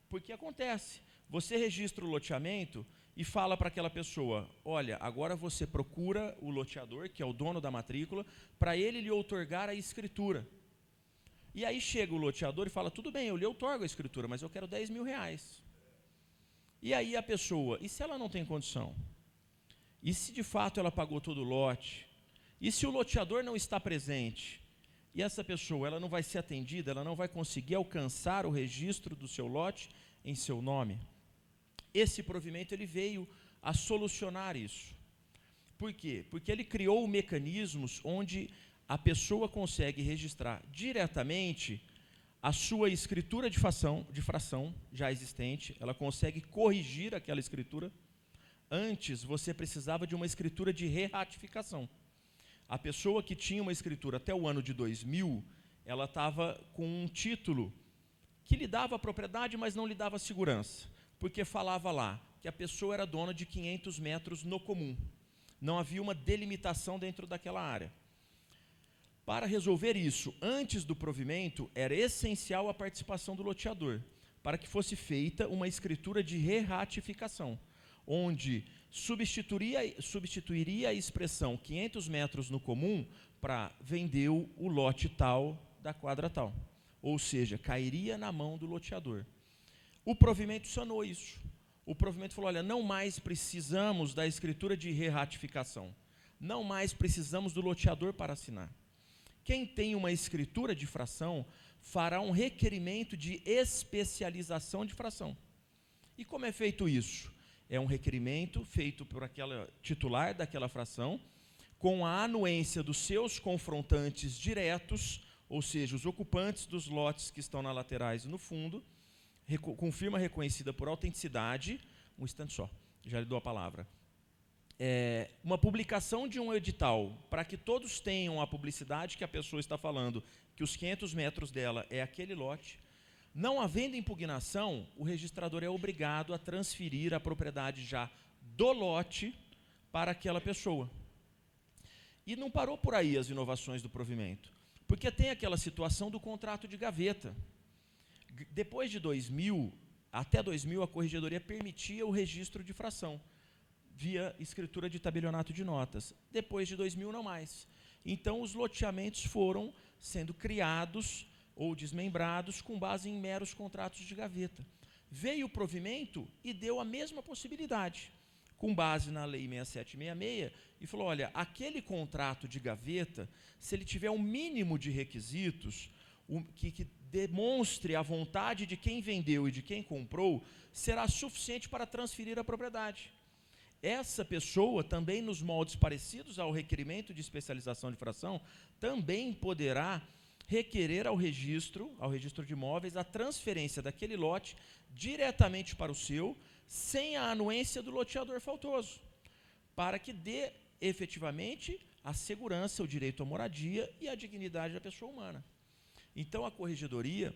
S2: Porque acontece, você registra o loteamento e fala para aquela pessoa, olha, agora você procura o loteador, que é o dono da matrícula, para ele lhe outorgar a escritura. E aí chega o loteador e fala, tudo bem, eu lhe outorgo a escritura, mas eu quero 10 mil reais. E aí a pessoa, e se ela não tem condição? E se de fato ela pagou todo o lote? E se o loteador não está presente? e essa pessoa ela não vai ser atendida, ela não vai conseguir alcançar o registro do seu lote em seu nome. Esse provimento ele veio a solucionar isso. Por quê? Porque ele criou mecanismos onde a pessoa consegue registrar diretamente a sua escritura de fração já existente, ela consegue corrigir aquela escritura. Antes, você precisava de uma escritura de re-ratificação. A pessoa que tinha uma escritura até o ano de 2000, ela estava com um título que lhe dava propriedade, mas não lhe dava segurança, porque falava lá que a pessoa era dona de 500 metros no comum. Não havia uma delimitação dentro daquela área. Para resolver isso, antes do provimento, era essencial a participação do loteador, para que fosse feita uma escritura de re-ratificação, onde substituiria a expressão 500 metros no comum para vender o lote tal da quadra tal. Ou seja, cairia na mão do loteador. O provimento sanou isso. O provimento falou, olha, não mais precisamos da escritura de re-ratificação. Não mais precisamos do loteador para assinar. Quem tem uma escritura de fração fará um requerimento de especialização de fração. E como é feito isso? É um requerimento feito por aquela titular daquela fração, com a anuência dos seus confrontantes diretos, ou seja, os ocupantes dos lotes que estão nas laterais e no fundo, com firma reconhecida por autenticidade, um instante só, já lhe dou a palavra. Uma publicação de um edital, para que todos tenham a publicidade que a pessoa está falando, que os 500 metros dela é aquele lote. Não havendo impugnação, o registrador é obrigado a transferir a propriedade já do lote para aquela pessoa. E não parou por aí as inovações do provimento, porque tem aquela situação do contrato de gaveta. Depois de 2000, até 2000, a corregedoria permitia o registro de fração, via escritura de tabelionato de notas. Depois de 2000, não mais. Então, os loteamentos foram sendo criados ou desmembrados com base em meros contratos de gaveta. Veio o provimento e deu a mesma possibilidade, com base na Lei 6766, e falou, olha, aquele contrato de gaveta, se ele tiver um mínimo de requisitos, que demonstre a vontade de quem vendeu e de quem comprou, será suficiente para transferir a propriedade. Essa pessoa, também nos moldes parecidos ao requerimento de especialização de fração, também poderá requerer ao registro de imóveis, a transferência daquele lote diretamente para o seu, sem a anuência do loteador faltoso, para que dê efetivamente a segurança, o direito à moradia e a dignidade da pessoa humana. Então, a corregedoria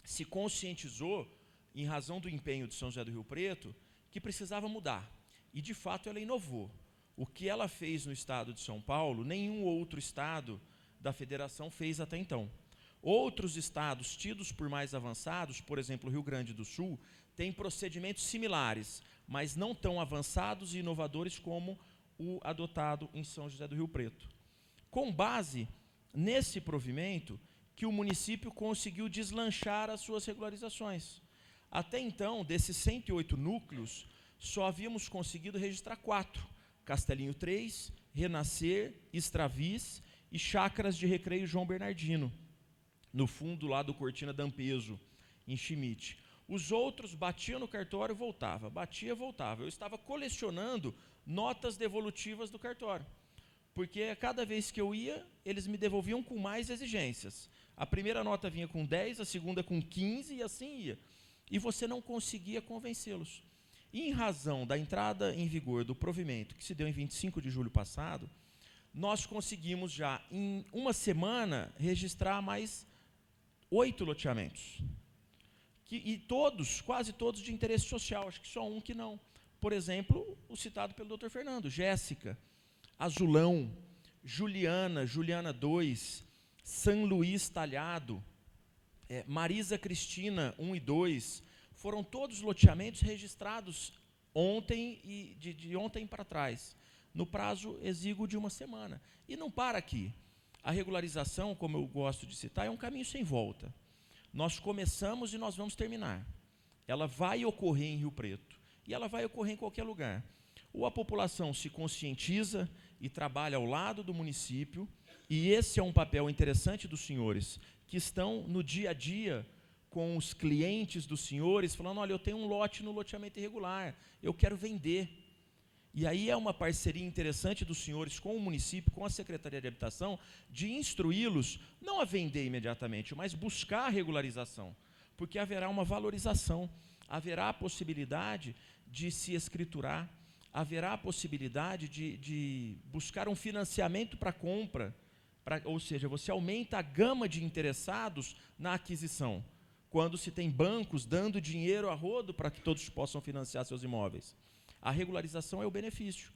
S2: se conscientizou, em razão do empenho de São José do Rio Preto, que precisava mudar. E, de fato, ela inovou. O que ela fez no estado de São Paulo, nenhum outro estado da federação fez até então. Outros estados tidos por mais avançados, por exemplo, o Rio Grande do Sul, têm procedimentos similares, mas não tão avançados e inovadores como o adotado em São José do Rio Preto. Com base nesse provimento, que o município conseguiu deslanchar as suas regularizações. Até então, desses 108 núcleos, só havíamos conseguido registrar 4, Castelinho 3, Renascer, Extravis e Chácaras de Recreio João Bernardino, no fundo lá do Cortina d'Ampezzo, em Schmidt. Os outros batiam no cartório e voltava, batia e voltava. Eu estava colecionando notas devolutivas do cartório, porque a cada vez que eu ia, eles me devolviam com mais exigências. A primeira nota vinha com 10, a segunda com 15 e assim ia. E você não conseguia convencê-los. E em razão da entrada em vigor do provimento, que se deu em 25 de julho passado, nós conseguimos já, em uma semana, registrar mais 8 loteamentos. E todos, quase todos, de interesse social, acho que só um que não. Por exemplo, o citado pelo Dr. Fernando, Jéssica, Azulão, Juliana 2, São Luís Talhado, Marisa Cristina 1 e 2, foram todos loteamentos registrados ontem e de ontem para trás, no prazo exíguo de uma semana. E não para aqui. A regularização, como eu gosto de citar, é um caminho sem volta. Nós começamos e nós vamos terminar. Ela vai ocorrer em Rio Preto e ela vai ocorrer em qualquer lugar. Ou a população se conscientiza e trabalha ao lado do município, E esse é um papel interessante dos senhores, que estão no dia a dia com os clientes dos senhores, falando, olha, eu tenho um lote no loteamento irregular, eu quero vender. E aí é uma parceria interessante dos senhores com o município, com a Secretaria de Habitação, de instruí-los, não a vender imediatamente, mas buscar a regularização, porque haverá uma valorização, haverá a possibilidade de se escriturar, haverá a possibilidade de buscar um financiamento para compra, ou seja, você aumenta a gama de interessados na aquisição, quando se tem bancos dando dinheiro a rodo para que todos possam financiar seus imóveis. A regularização é o benefício.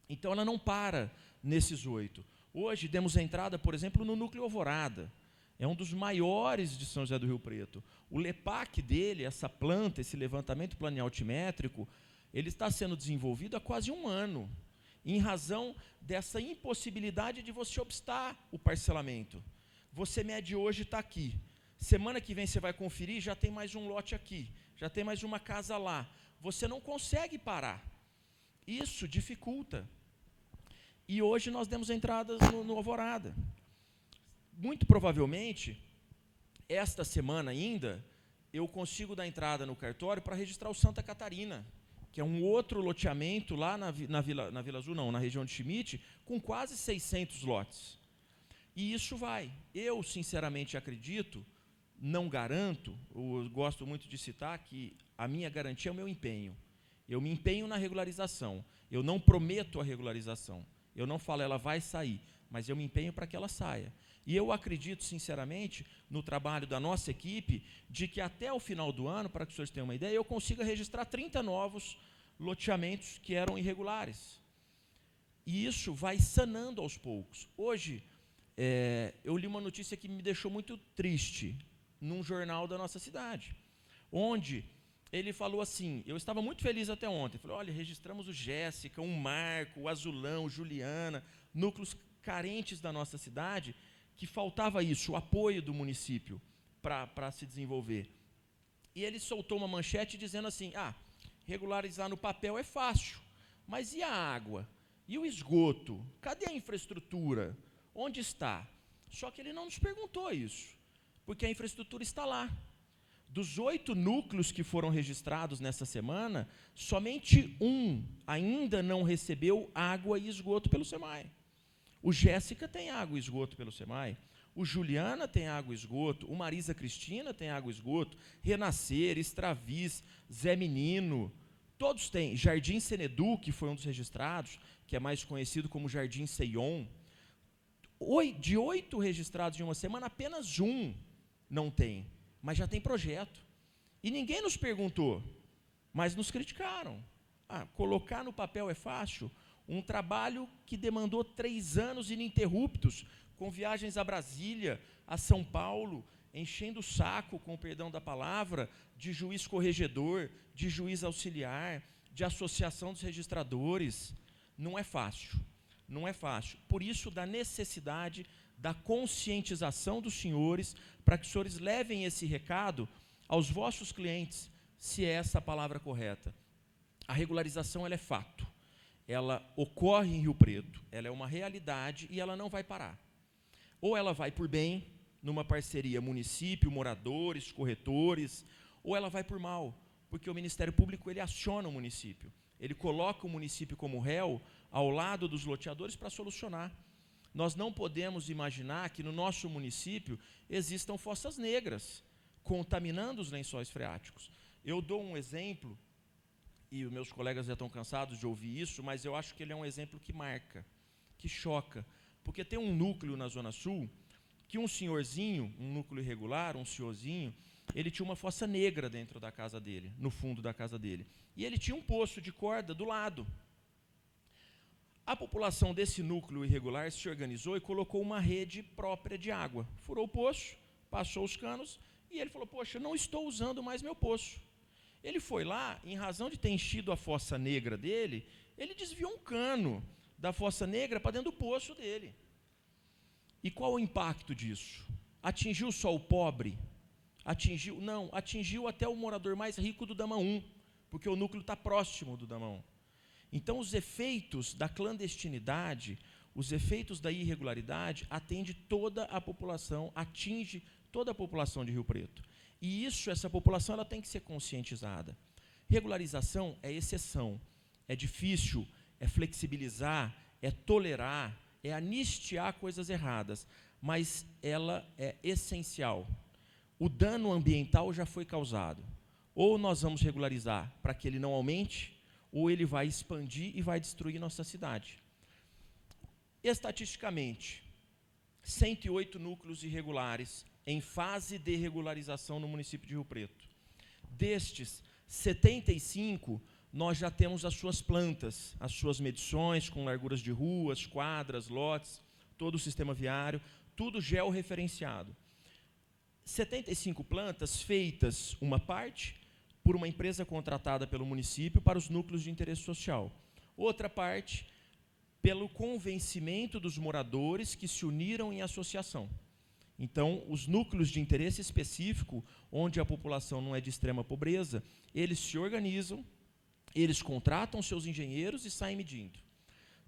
S2: Então, ela não para nesses 8. Hoje, demos entrada, por exemplo, no Núcleo Alvorada. É um dos maiores de São José do Rio Preto. O LEPAC dele, essa planta, esse levantamento planial altimétrico, ele está sendo desenvolvido há quase 1 ano, em razão dessa impossibilidade de você obstar o parcelamento. Você mede hoje, está aqui. Semana que vem você vai conferir, já tem mais um lote aqui, já tem mais uma casa lá. Você não consegue parar. Isso dificulta. E hoje nós demos entradas no Alvorada. Muito provavelmente, esta semana ainda, eu consigo dar entrada no cartório para registrar o Santa Catarina, que é um outro loteamento lá na Vila Azul, não, na região de Schmidt, com quase 600 lotes. E isso vai. Eu, sinceramente, acredito, não garanto, eu gosto muito de citar que a minha garantia é o meu empenho. Eu me empenho na regularização. Eu não prometo a regularização. Eu não falo, ela vai sair, mas eu me empenho para que ela saia. E eu acredito, sinceramente, no trabalho da nossa equipe, de que até o final do ano, para que os senhores tenham uma ideia, eu consiga registrar 30 novos loteamentos que eram irregulares. E isso vai sanando aos poucos. Hoje, eu li uma notícia que me deixou muito triste, num jornal da nossa cidade, onde ele falou assim, eu estava muito feliz até ontem, falou, olha, registramos o Jéssica, o Marco, o Azulão, o Juliana, núcleos carentes da nossa cidade, que faltava isso, o apoio do município para se desenvolver. E ele soltou uma manchete dizendo assim, regularizar no papel é fácil, mas e a água? E o esgoto? Cadê a infraestrutura? Onde está? Só que ele não nos perguntou isso, porque a infraestrutura está lá. Dos 8 núcleos que foram registrados nessa semana, somente 1 ainda não recebeu água e esgoto pelo SEMAI. O Jéssica tem água e esgoto pelo SEMAI, o Juliana tem água e esgoto, o Marisa Cristina tem água e esgoto, Renascer, Extravis, Zé Menino, todos têm. Jardim Senedu, que foi um dos registrados, que é mais conhecido como Jardim Seion. De 8 registrados em uma semana, apenas 1 não tem, mas já tem projeto. E ninguém nos perguntou, mas nos criticaram. Colocar no papel é fácil? Um trabalho que demandou 3 anos ininterruptos, com viagens a Brasília, a São Paulo, enchendo o saco, com o perdão da palavra, de juiz corregedor, de juiz auxiliar, de associação dos registradores. Não é fácil, não é fácil. Por isso, da necessidade da conscientização dos senhores, para que os senhores levem esse recado aos vossos clientes, se é essa a palavra correta. A regularização, ela é fato. Ela ocorre em Rio Preto, ela é uma realidade e ela não vai parar. Ou ela vai por bem, numa parceria município, moradores, corretores, ou ela vai por mal, porque o Ministério Público ele aciona o município, ele coloca o município como réu ao lado dos loteadores para solucionar. Nós não podemos imaginar que no nosso município existam fossas negras, contaminando os lençóis freáticos. Eu dou um exemplo, e os meus colegas já estão cansados de ouvir isso, mas eu acho que ele é um exemplo que marca, que choca, porque tem um núcleo na Zona Sul, que um senhorzinho, um núcleo irregular, um senhorzinho, ele tinha uma fossa negra dentro da casa dele, no fundo da casa dele, e ele tinha um poço de corda do lado. A população desse núcleo irregular se organizou e colocou uma rede própria de água. Furou o poço, passou os canos, e ele falou, poxa, eu não estou usando mais meu poço. Ele foi lá, em razão de ter enchido a fossa negra dele, ele desviou um cano da fossa negra para dentro do poço dele. E qual o impacto disso? Atingiu só o pobre? Atingiu até o morador mais rico do Dama 1, porque o núcleo está próximo do Dama 1. Então, os efeitos da clandestinidade, Os efeitos da irregularidade atinge toda a população de Rio Preto. E essa população ela tem que ser conscientizada. Regularização é exceção, é difícil, é flexibilizar, é tolerar, é anistiar coisas erradas, mas ela é essencial. O dano ambiental já foi causado. Ou nós vamos regularizar para que ele não aumente, ou ele vai expandir e vai destruir nossa cidade. Estatisticamente, 108 núcleos irregulares em fase de regularização no município de Rio Preto. Destes, 75, nós já temos as suas plantas, as suas medições com larguras de ruas, quadras, lotes, todo o sistema viário, tudo georreferenciado. 75 plantas feitas, uma parte, por uma empresa contratada pelo município para os núcleos de interesse social. Outra parte, pelo convencimento dos moradores que se uniram em associação. Então, os núcleos de interesse específico, onde a população não é de extrema pobreza, eles se organizam, eles contratam seus engenheiros e saem medindo.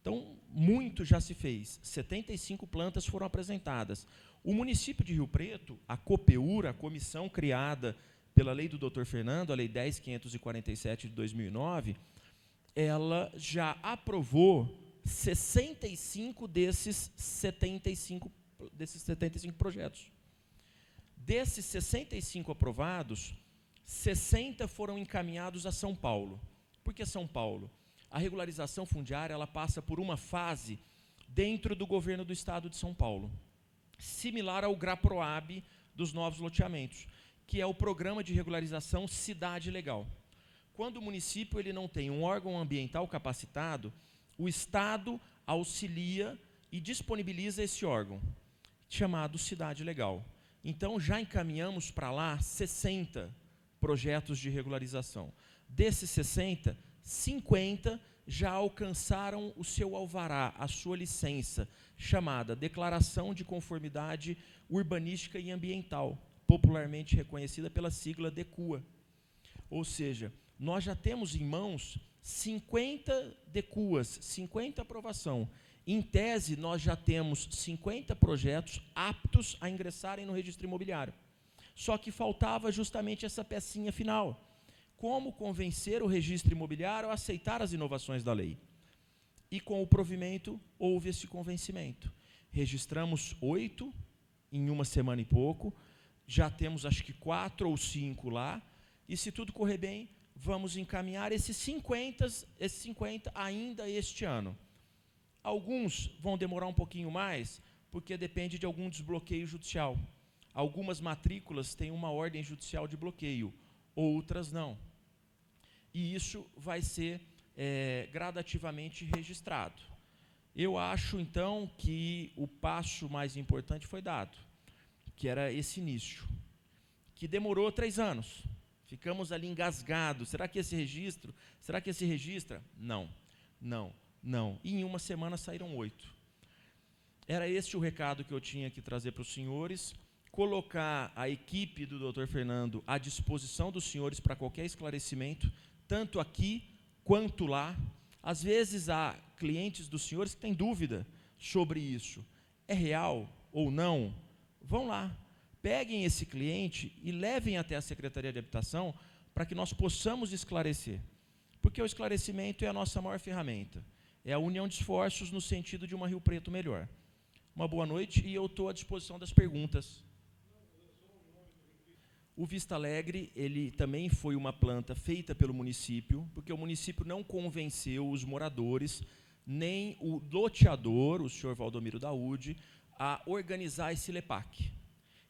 S2: Então, muito já se fez. 75 plantas foram apresentadas. O município de Rio Preto, a COPEUR, a comissão criada pela lei do Dr. Fernando, a Lei 10.547 de 2009, ela já aprovou 65 desses 75 projetos. Desses 65 aprovados, 60 foram encaminhados a São Paulo. Por que São Paulo? A regularização fundiária ela passa por uma fase dentro do governo do estado de São Paulo, similar ao GRAPROAB dos novos loteamentos, que é o programa de regularização Cidade Legal. Quando o município ele não tem um órgão ambiental capacitado, o Estado auxilia e disponibiliza esse órgão, chamado Cidade Legal. Então, já encaminhamos para lá 60 projetos de regularização. Desses 60, 50 já alcançaram o seu alvará, a sua licença, chamada Declaração de Conformidade Urbanística e Ambiental, popularmente reconhecida pela sigla DECUA. Ou seja, nós já temos em mãos 50 DECUAs, 50 aprovação. Em tese, nós já temos 50 projetos aptos a ingressarem no registro imobiliário. Só que faltava justamente essa pecinha final. Como convencer o registro imobiliário a aceitar as inovações da lei? E com o provimento, houve esse convencimento. Registramos 8 em uma semana e pouco, já temos acho que 4 ou 5 lá, e se tudo correr bem, vamos encaminhar esses 50 ainda este ano. Alguns vão demorar um pouquinho mais, porque depende de algum desbloqueio judicial. Algumas matrículas têm uma ordem judicial de bloqueio, outras não. E isso vai ser gradativamente registrado. Eu acho, então, que o passo mais importante foi dado, que era esse início, que demorou 3 anos. Ficamos ali engasgados. Será que esse registro? Será que esse registra? Não, não, não. E em uma semana saíram 8. Era esse o recado que eu tinha que trazer para os senhores, colocar a equipe do Dr. Fernando à disposição dos senhores para qualquer esclarecimento, tanto aqui quanto lá. Às vezes há clientes dos senhores que têm dúvida sobre isso. É real ou não? Vão lá, peguem esse cliente e levem até a Secretaria de Habitação para que nós possamos esclarecer. Porque o esclarecimento é a nossa maior ferramenta. É a união de esforços no sentido de uma Rio Preto melhor. Uma boa noite e eu estou à disposição das perguntas. O Vista Alegre, ele também foi uma planta feita pelo município, porque o município não convenceu os moradores, nem o loteador, o senhor Valdomiro Daúde, a organizar esse LEPAC.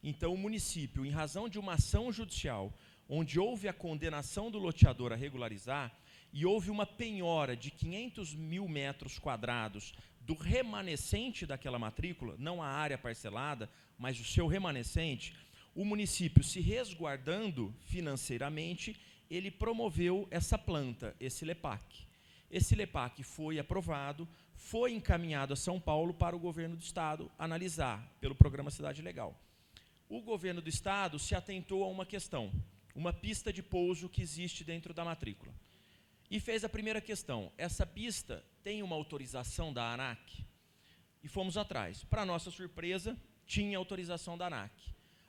S2: Então, o município, em razão de uma ação judicial, onde houve a condenação do loteador a regularizar, e houve uma penhora de 500 mil metros quadrados do remanescente daquela matrícula, não a área parcelada, mas o seu remanescente, o município, se resguardando financeiramente, ele promoveu essa planta, esse LEPAC. Esse LEPAC foi aprovado, foi encaminhado a São Paulo para o governo do estado analisar, pelo programa Cidade Legal. O governo do estado se atentou a uma questão, uma pista de pouso que existe dentro da matrícula. E fez a primeira questão: essa pista tem uma autorização da ANAC? E fomos atrás. Para nossa surpresa, tinha autorização da ANAC.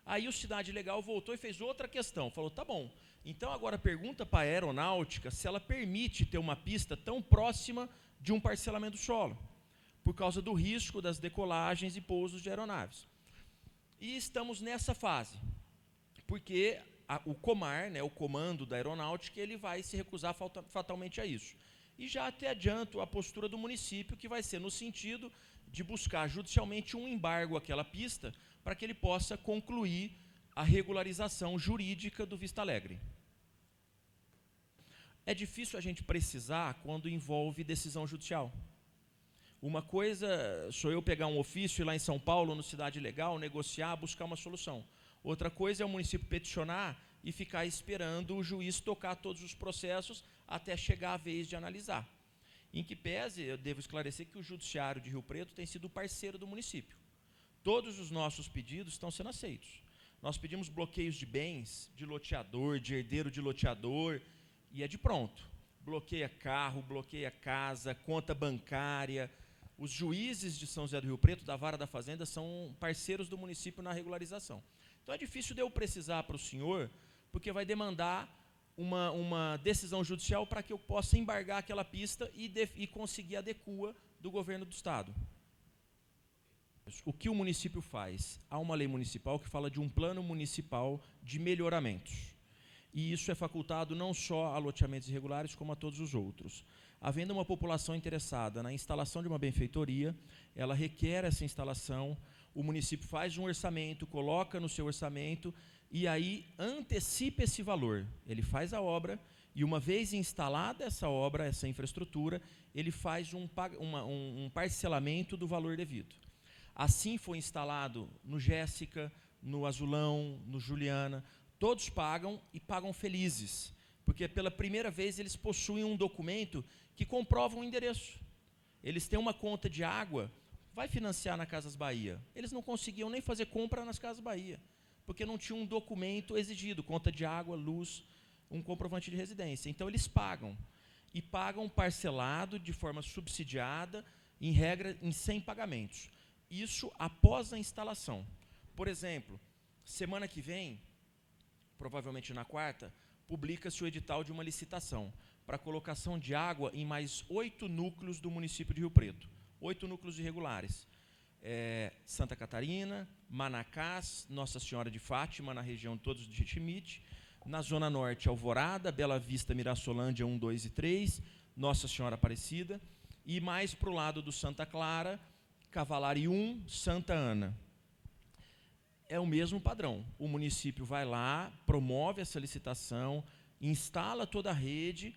S2: Aí o Cidade Legal voltou e fez outra questão. Falou, tá bom, então agora pergunta para a aeronáutica se ela permite ter uma pista tão próxima de um parcelamento do solo, por causa do risco das decolagens e pousos de aeronaves. E estamos nessa fase, porque o COMAR, né, o Comando da Aeronáutica, ele vai se recusar fatalmente a isso. E já até adianto a postura do município, que vai ser no sentido de buscar judicialmente um embargo àquela pista, para que ele possa concluir a regularização jurídica do Vista Alegre. É difícil a gente precisar quando envolve decisão judicial. Uma coisa sou eu pegar um ofício lá em São Paulo, no Cidade Legal, negociar, buscar uma solução. Outra coisa é o município peticionar e ficar esperando o juiz tocar todos os processos até chegar a vez de analisar. Em que pese, eu devo esclarecer que o Judiciário de Rio Preto tem sido parceiro do município. Todos os nossos pedidos estão sendo aceitos. Nós pedimos bloqueios de bens, de loteador, de herdeiro de loteador, e é de pronto. Bloqueia carro, bloqueia casa, conta bancária. Os juízes de São José do Rio Preto, da Vara da Fazenda, são parceiros do município na regularização. Então é difícil de eu precisar para o senhor, porque vai demandar uma decisão judicial para que eu possa embargar aquela pista e conseguir a decua do governo do Estado. O que o município faz? Há uma lei municipal que fala de um plano municipal de melhoramentos. E isso é facultado não só a loteamentos irregulares, como a todos os outros. Havendo uma população interessada na instalação de uma benfeitoria, ela requer essa instalação, o município faz um orçamento, coloca no seu orçamento, e aí antecipa esse valor. Ele faz a obra, e uma vez instalada essa obra, essa infraestrutura, ele faz um parcelamento do valor devido. Assim foi instalado no Jéssica, no Azulão, no Juliana. Todos pagam e pagam felizes, porque pela primeira vez eles possuem um documento que comprova um endereço. Eles têm uma conta de água, vai financiar na Casas Bahia. Eles não conseguiam nem fazer compra nas Casas Bahia, porque não tinha um documento exigido, conta de água, luz, um comprovante de residência. Então eles pagam, e pagam parcelado, de forma subsidiada, em regra, em 100 pagamentos. Isso após a instalação. Por exemplo, semana que vem, provavelmente na quarta, publica-se o edital de uma licitação para colocação de água em mais 8 núcleos do município de Rio Preto. 8 núcleos irregulares. Santa Catarina, Manacás, Nossa Senhora de Fátima, na região todos de Chitimite, na Zona Norte, Alvorada, Bela Vista, Mirassolândia 1, 2 e 3, Nossa Senhora Aparecida, e mais para o lado do Santa Clara, Cavalari 1, Santa Ana. É o mesmo padrão. O município vai lá, promove essa licitação, instala toda a rede,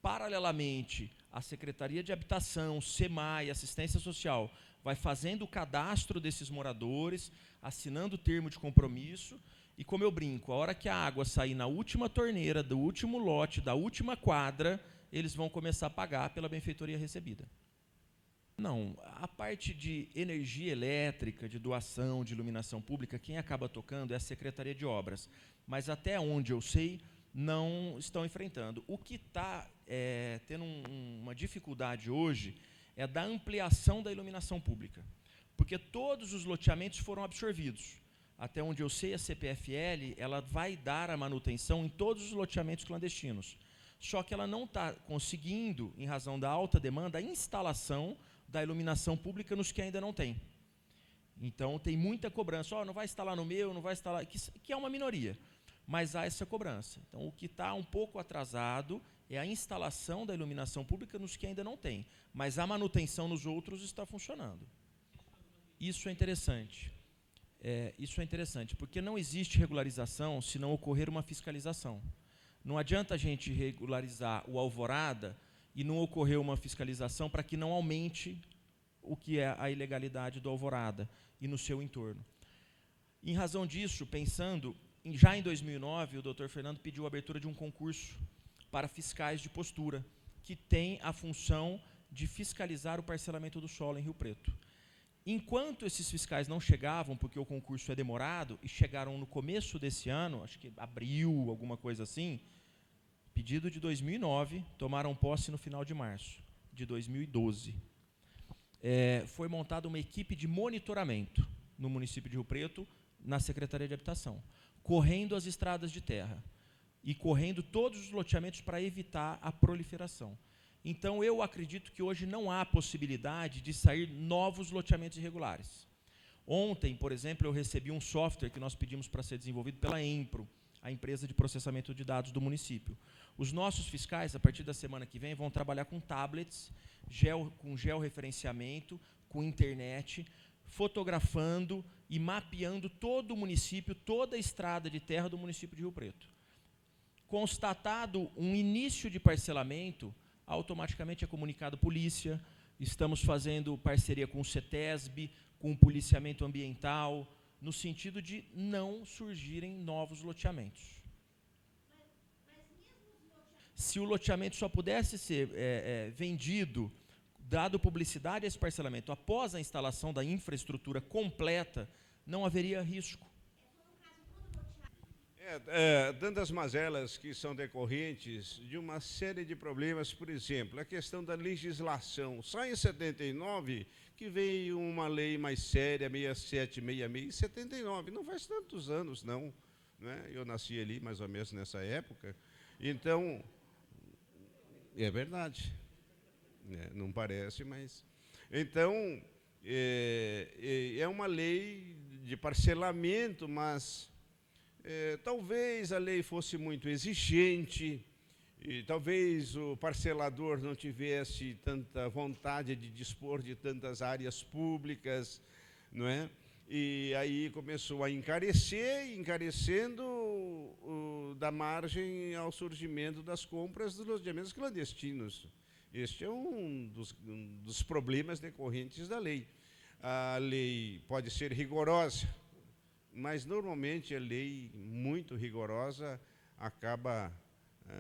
S2: paralelamente, a Secretaria de Habitação, SEMAI, Assistência Social, vai fazendo o cadastro desses moradores, assinando o termo de compromisso, e como eu brinco, a hora que a água sair na última torneira, do último lote, da última quadra, eles vão começar a pagar pela benfeitoria recebida. Não, a parte de energia elétrica, de doação, de iluminação pública, quem acaba tocando é a Secretaria de Obras, mas até onde eu sei, não estão enfrentando. O que está tendo uma dificuldade hoje é da ampliação da iluminação pública, porque todos os loteamentos foram absorvidos. Até onde eu sei, a CPFL ela vai dar a manutenção em todos os loteamentos clandestinos, só que ela não está conseguindo, em razão da alta demanda, a instalação da iluminação pública nos que ainda não tem. Então, tem muita cobrança. Não vai instalar no meu, não vai instalar... Que é uma minoria, mas há essa cobrança. Então, o que está um pouco atrasado é a instalação da iluminação pública nos que ainda não tem, mas a manutenção nos outros está funcionando. Isso é interessante. Isso é interessante, porque não existe regularização se não ocorrer uma fiscalização. Não adianta a gente regularizar o Alvorada e não ocorrer uma fiscalização para que não aumente o que é a ilegalidade do Alvorada e no seu entorno. Em razão disso, pensando, já em 2009, o Dr. Fernando pediu a abertura de um concurso para fiscais de postura, que tem a função de fiscalizar o parcelamento do solo em Rio Preto. Enquanto esses fiscais não chegavam, porque o concurso é demorado, e chegaram no começo desse ano, acho que abril, alguma coisa assim, pedido de 2009, tomaram posse no final de março de 2012. foi montada uma equipe de monitoramento no município de Rio Preto, na Secretaria de Habitação, correndo as estradas de terra e correndo todos os loteamentos para evitar a proliferação. Então, eu acredito que hoje não há possibilidade de sair novos loteamentos irregulares. Ontem, por exemplo, eu recebi um software que nós pedimos para ser desenvolvido pela Empro, a empresa de processamento de dados do município. Os nossos fiscais, a partir da semana que vem, vão trabalhar com tablets, com georreferenciamento, com internet, fotografando e mapeando todo o município, toda a estrada de terra do município de Rio Preto. Constatado um início de parcelamento, automaticamente é comunicado à polícia. Estamos fazendo parceria com o CETESB, com o policiamento ambiental, no sentido de não surgirem novos loteamentos. Se o loteamento só pudesse ser vendido, dado publicidade a esse parcelamento, após a instalação da infraestrutura completa, não haveria risco.
S1: Tantas mazelas que são decorrentes de uma série de problemas, por exemplo, a questão da legislação. Só em 79 que veio uma lei mais séria, 67, 66, 79, não faz tantos anos, não, né? Eu nasci ali mais ou menos nessa época, então, é verdade, não parece, mas... Então, é uma lei de parcelamento, mas... talvez a lei fosse muito exigente, e talvez o parcelador não tivesse tanta vontade de dispor de tantas áreas públicas, não é? E aí começou a encarecer, encarecendo, da margem ao surgimento das compras dos loteamentos clandestinos. Este é um dos problemas decorrentes da lei. A lei pode ser rigorosa, mas, normalmente, a lei muito rigorosa acaba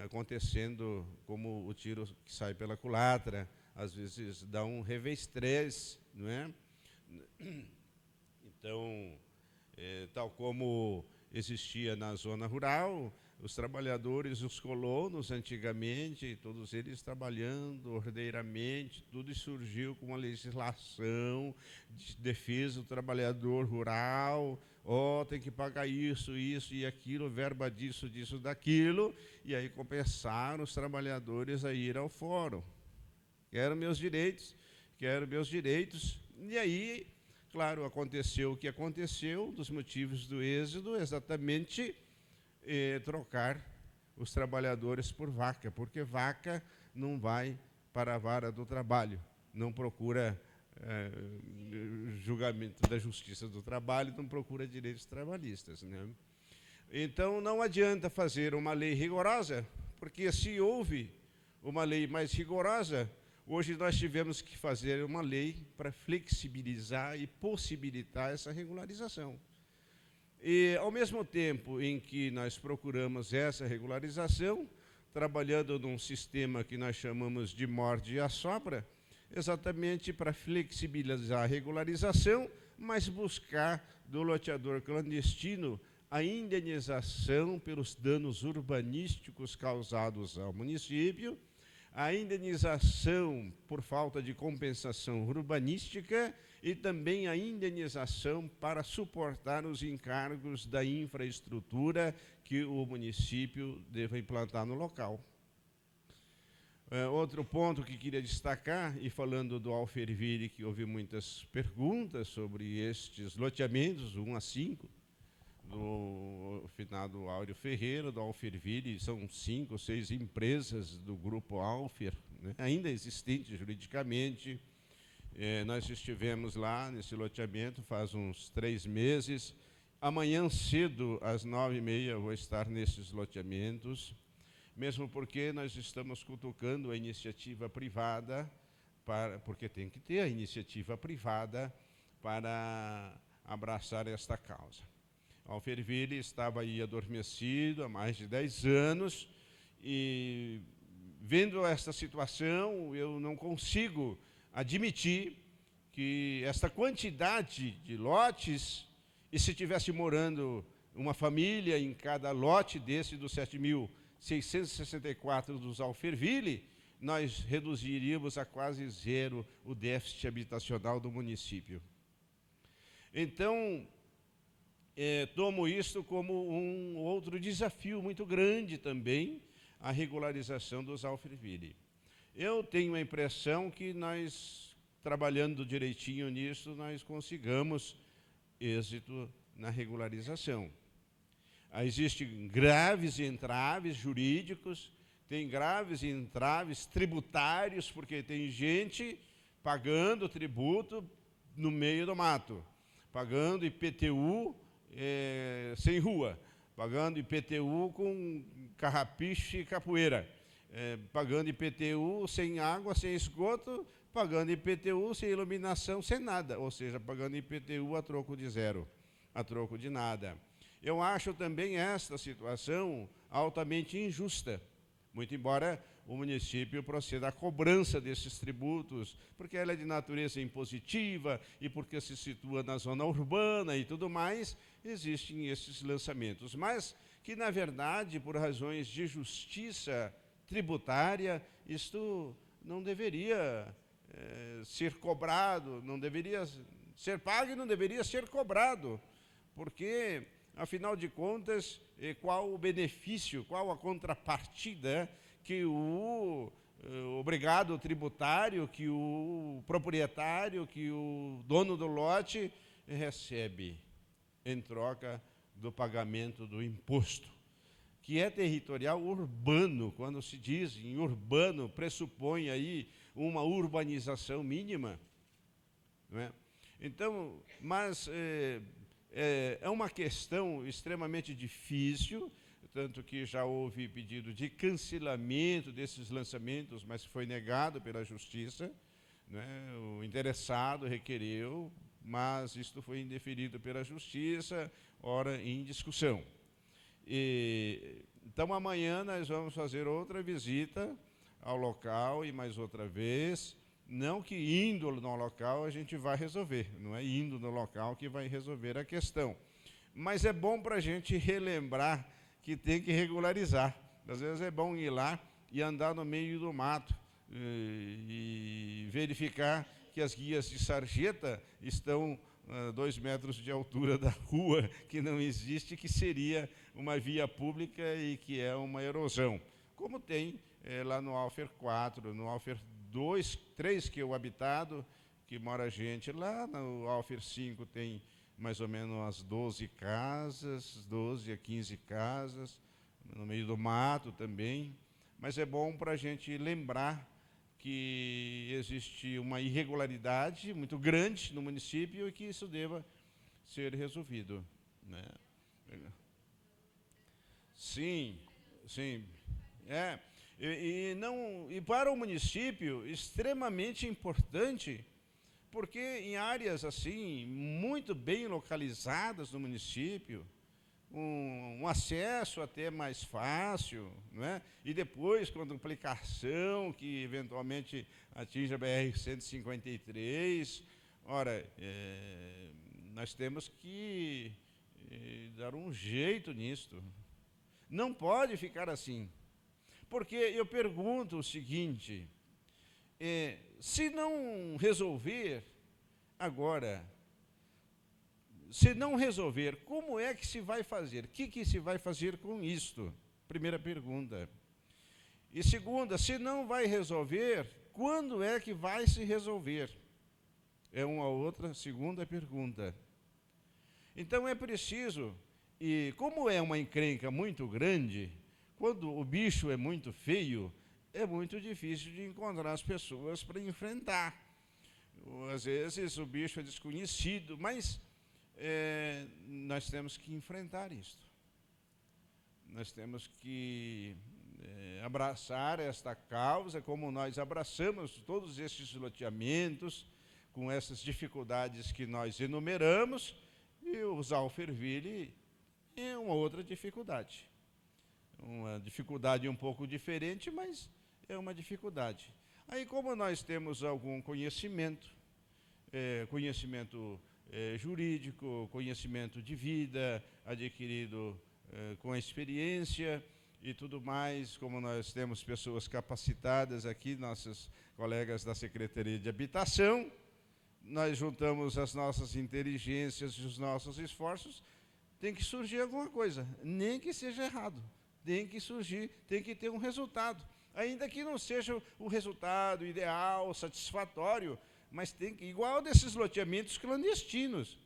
S1: acontecendo como o tiro que sai pela culatra, às vezes dá um revestrez, não é? Então, tal como existia na zona rural, os trabalhadores, os colonos, antigamente, todos eles trabalhando ordeiramente, tudo surgiu com uma legislação de defesa do trabalhador rural, tem que pagar isso, isso e aquilo, verba disso, disso, daquilo, e aí começaram os trabalhadores a ir ao fórum. Quero meus direitos, e aí, claro, aconteceu o que aconteceu, dos motivos do êxodo, exatamente trocar os trabalhadores por vaca, porque vaca não vai para a vara do trabalho, não procura julgamento da justiça do trabalho, não procura direitos trabalhistas, né? Então, não adianta fazer uma lei rigorosa, porque se houve uma lei mais rigorosa, hoje nós tivemos que fazer uma lei para flexibilizar e possibilitar essa regularização. E, ao mesmo tempo em que nós procuramos essa regularização, trabalhando num sistema que nós chamamos de morde e assopra, exatamente para flexibilizar a regularização, mas buscar do loteador clandestino a indenização pelos danos urbanísticos causados ao município, a indenização por falta de compensação urbanística e também a indenização para suportar os encargos da infraestrutura que o município deva implantar no local. Outro ponto que queria destacar, e falando do Alferville, que houve muitas perguntas sobre estes loteamentos, 1 a 5, do finado Áureo Ferreira, do Alferville, são 5 ou 6 empresas do grupo Alfer, né, ainda existentes juridicamente. Nós estivemos lá nesse loteamento faz uns 3 meses. Amanhã cedo, às 9h30, eu vou estar nesses loteamentos, mesmo porque nós estamos cutucando a iniciativa privada, porque tem que ter a iniciativa privada para abraçar esta causa. Alferville estava aí adormecido há mais de 10 anos e, vendo esta situação, eu não consigo admitir que esta quantidade de lotes, e se tivesse morando uma família em cada lote desse dos 7.664 dos Alferville, nós reduziríamos a quase zero o déficit habitacional do município. Então, tomo isto como um outro desafio muito grande também, a regularização dos Alphaville. Eu tenho a impressão que nós, trabalhando direitinho nisso, nós consigamos êxito na regularização. Existem graves entraves jurídicos, tem graves entraves tributários, porque tem gente pagando tributo no meio do mato, pagando IPTU sem rua, pagando IPTU com carrapicho e capoeira, pagando IPTU sem água, sem esgoto, pagando IPTU sem iluminação, sem nada, ou seja, pagando IPTU a troco de zero, a troco de nada. Eu acho também esta situação altamente injusta, muito embora o município proceda à cobrança desses tributos, porque ela é de natureza impositiva e porque se situa na zona urbana e tudo mais, existem esses lançamentos. Mas que, na verdade, por razões de justiça tributária, isto não deveria ser cobrado, não deveria ser pago e não deveria ser cobrado, porque, afinal de contas, qual o benefício, qual a contrapartida que o obrigado tributário, que o proprietário, que o dono do lote recebe em troca do pagamento do imposto, que é territorial urbano. Quando se diz em urbano, pressupõe aí uma urbanização mínima, não é? Então, mas é uma questão extremamente difícil, tanto que já houve pedido de cancelamento desses lançamentos, mas foi negado pela Justiça, né? O interessado requereu, mas isto foi indeferido pela Justiça, ora em discussão. Então, amanhã nós vamos fazer outra visita ao local e mais outra vez. Não que indo no local a gente vai resolver, não é indo no local que vai resolver a questão. Mas é bom para a gente relembrar que tem que regularizar. Às vezes é bom ir lá e andar no meio do mato e verificar que as guias de sarjeta estão a 2 metros de altura da rua, que não existe, que seria uma via pública e que é uma erosão. Como tem lá no Alfer 4, no Alfer 2, 3, que é o habitado, que mora gente lá, no Alfer 5 tem mais ou menos umas 12 casas, 12 a 15 casas, no meio do mato também, mas é bom para a gente lembrar que existe uma irregularidade muito grande no município e que isso deva ser resolvido, né? Sim, sim. E para o município, extremamente importante, porque em áreas assim, muito bem localizadas no município, um acesso até mais fácil, não é? E depois, com a duplicação, que eventualmente atinge a BR-153, ora, nós temos que dar um jeito nisto. Não pode ficar assim. Porque eu pergunto o seguinte, se não resolver agora, se não resolver, como é que se vai fazer? O que se vai fazer com isto? Primeira pergunta. E segunda, se não vai resolver, quando é que vai se resolver? É uma outra segunda pergunta. Então é preciso, e como é uma encrenca muito grande, quando o bicho é muito feio, é muito difícil de encontrar as pessoas para enfrentar. Às vezes o bicho é desconhecido, mas nós temos que enfrentar isso. Nós temos que abraçar esta causa, como nós abraçamos todos esses loteamentos, com essas dificuldades que nós enumeramos, e os Alphaville é uma outra dificuldade. Uma dificuldade um pouco diferente, mas é uma dificuldade. Aí, como nós temos algum conhecimento, jurídico, conhecimento de vida, adquirido com a experiência, e tudo mais, como nós temos pessoas capacitadas aqui, nossos colegas da Secretaria de Habitação, nós juntamos as nossas inteligências e os nossos esforços, tem que surgir alguma coisa, nem que seja errado, tem que surgir, tem que ter um resultado, ainda que não seja o resultado ideal, satisfatório, mas tem que, igual desses loteamentos clandestinos.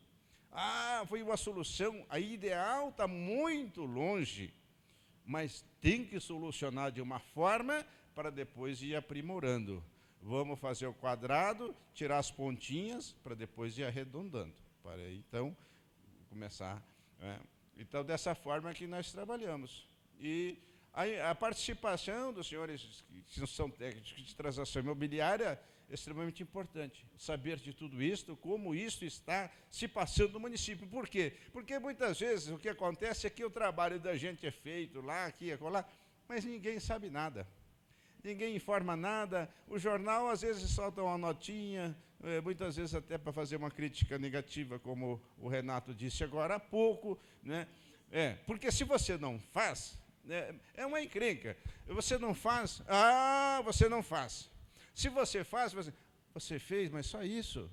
S1: Ah, foi uma solução, a ideal está muito longe, mas tem que solucionar de uma forma para depois ir aprimorando. Vamos fazer o quadrado, tirar as pontinhas, para depois ir arredondando, para então começar. Então, dessa forma que nós trabalhamos. E a participação dos senhores que são técnicos de transação imobiliária é extremamente importante. Saber de tudo isso, como isso está se passando no município. Por quê? Porque muitas vezes o que acontece é que o trabalho da gente é feito lá, aqui, acolá, mas ninguém sabe nada. Ninguém informa nada, o jornal às vezes solta uma notinha, muitas vezes até para fazer uma crítica negativa, como o Renato disse agora há pouco, né? Porque se você não faz, é uma encrenca. Você não faz, você não faz. Se você faz, você fez, mas só isso.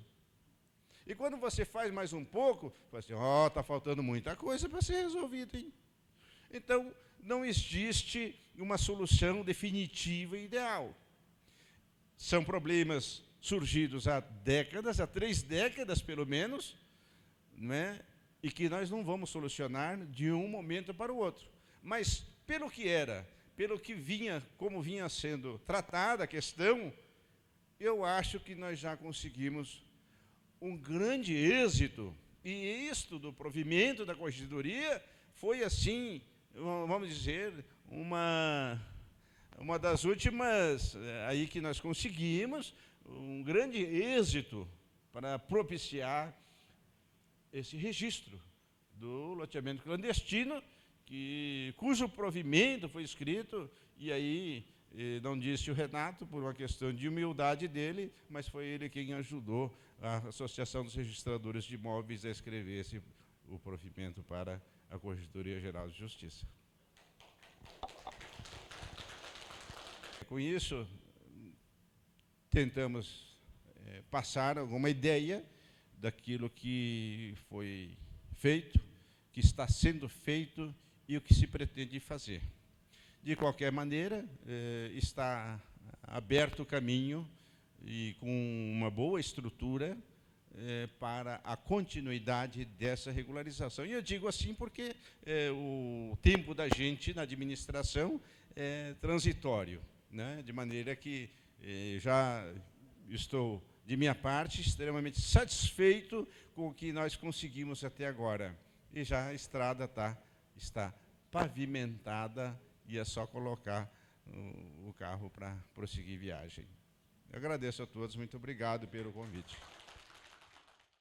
S1: E quando você faz mais um pouco, você está faltando muita coisa para ser resolvida, hein? Então, não existe uma solução definitiva e ideal. São problemas surgidos há décadas, há 3 décadas pelo menos, né? E que nós não vamos solucionar de um momento para o outro. Mas, pelo que era, pelo que vinha, como vinha sendo tratada a questão, eu acho que nós já conseguimos um grande êxito. E isto do provimento da corregedoria foi, assim, vamos dizer, uma das últimas aí que nós conseguimos, um grande êxito para propiciar esse registro do loteamento clandestino, cujo provimento foi escrito, e aí não disse o Renato, por uma questão de humildade dele, mas foi ele quem ajudou a Associação dos Registradores de Imóveis a escrever o provimento para a Corregedoria Geral de Justiça. Com isso, tentamos passar alguma ideia daquilo que foi feito, que está sendo feito e o que se pretende fazer. De qualquer maneira, está aberto o caminho e com uma boa estrutura para a continuidade dessa regularização. E eu digo assim porque o tempo da gente na administração é transitório, né? De maneira que já estou, de minha parte, extremamente satisfeito com o que nós conseguimos até agora. E já a estrada está pavimentada e é só colocar o carro para prosseguir viagem. Eu agradeço a todos, muito obrigado pelo convite.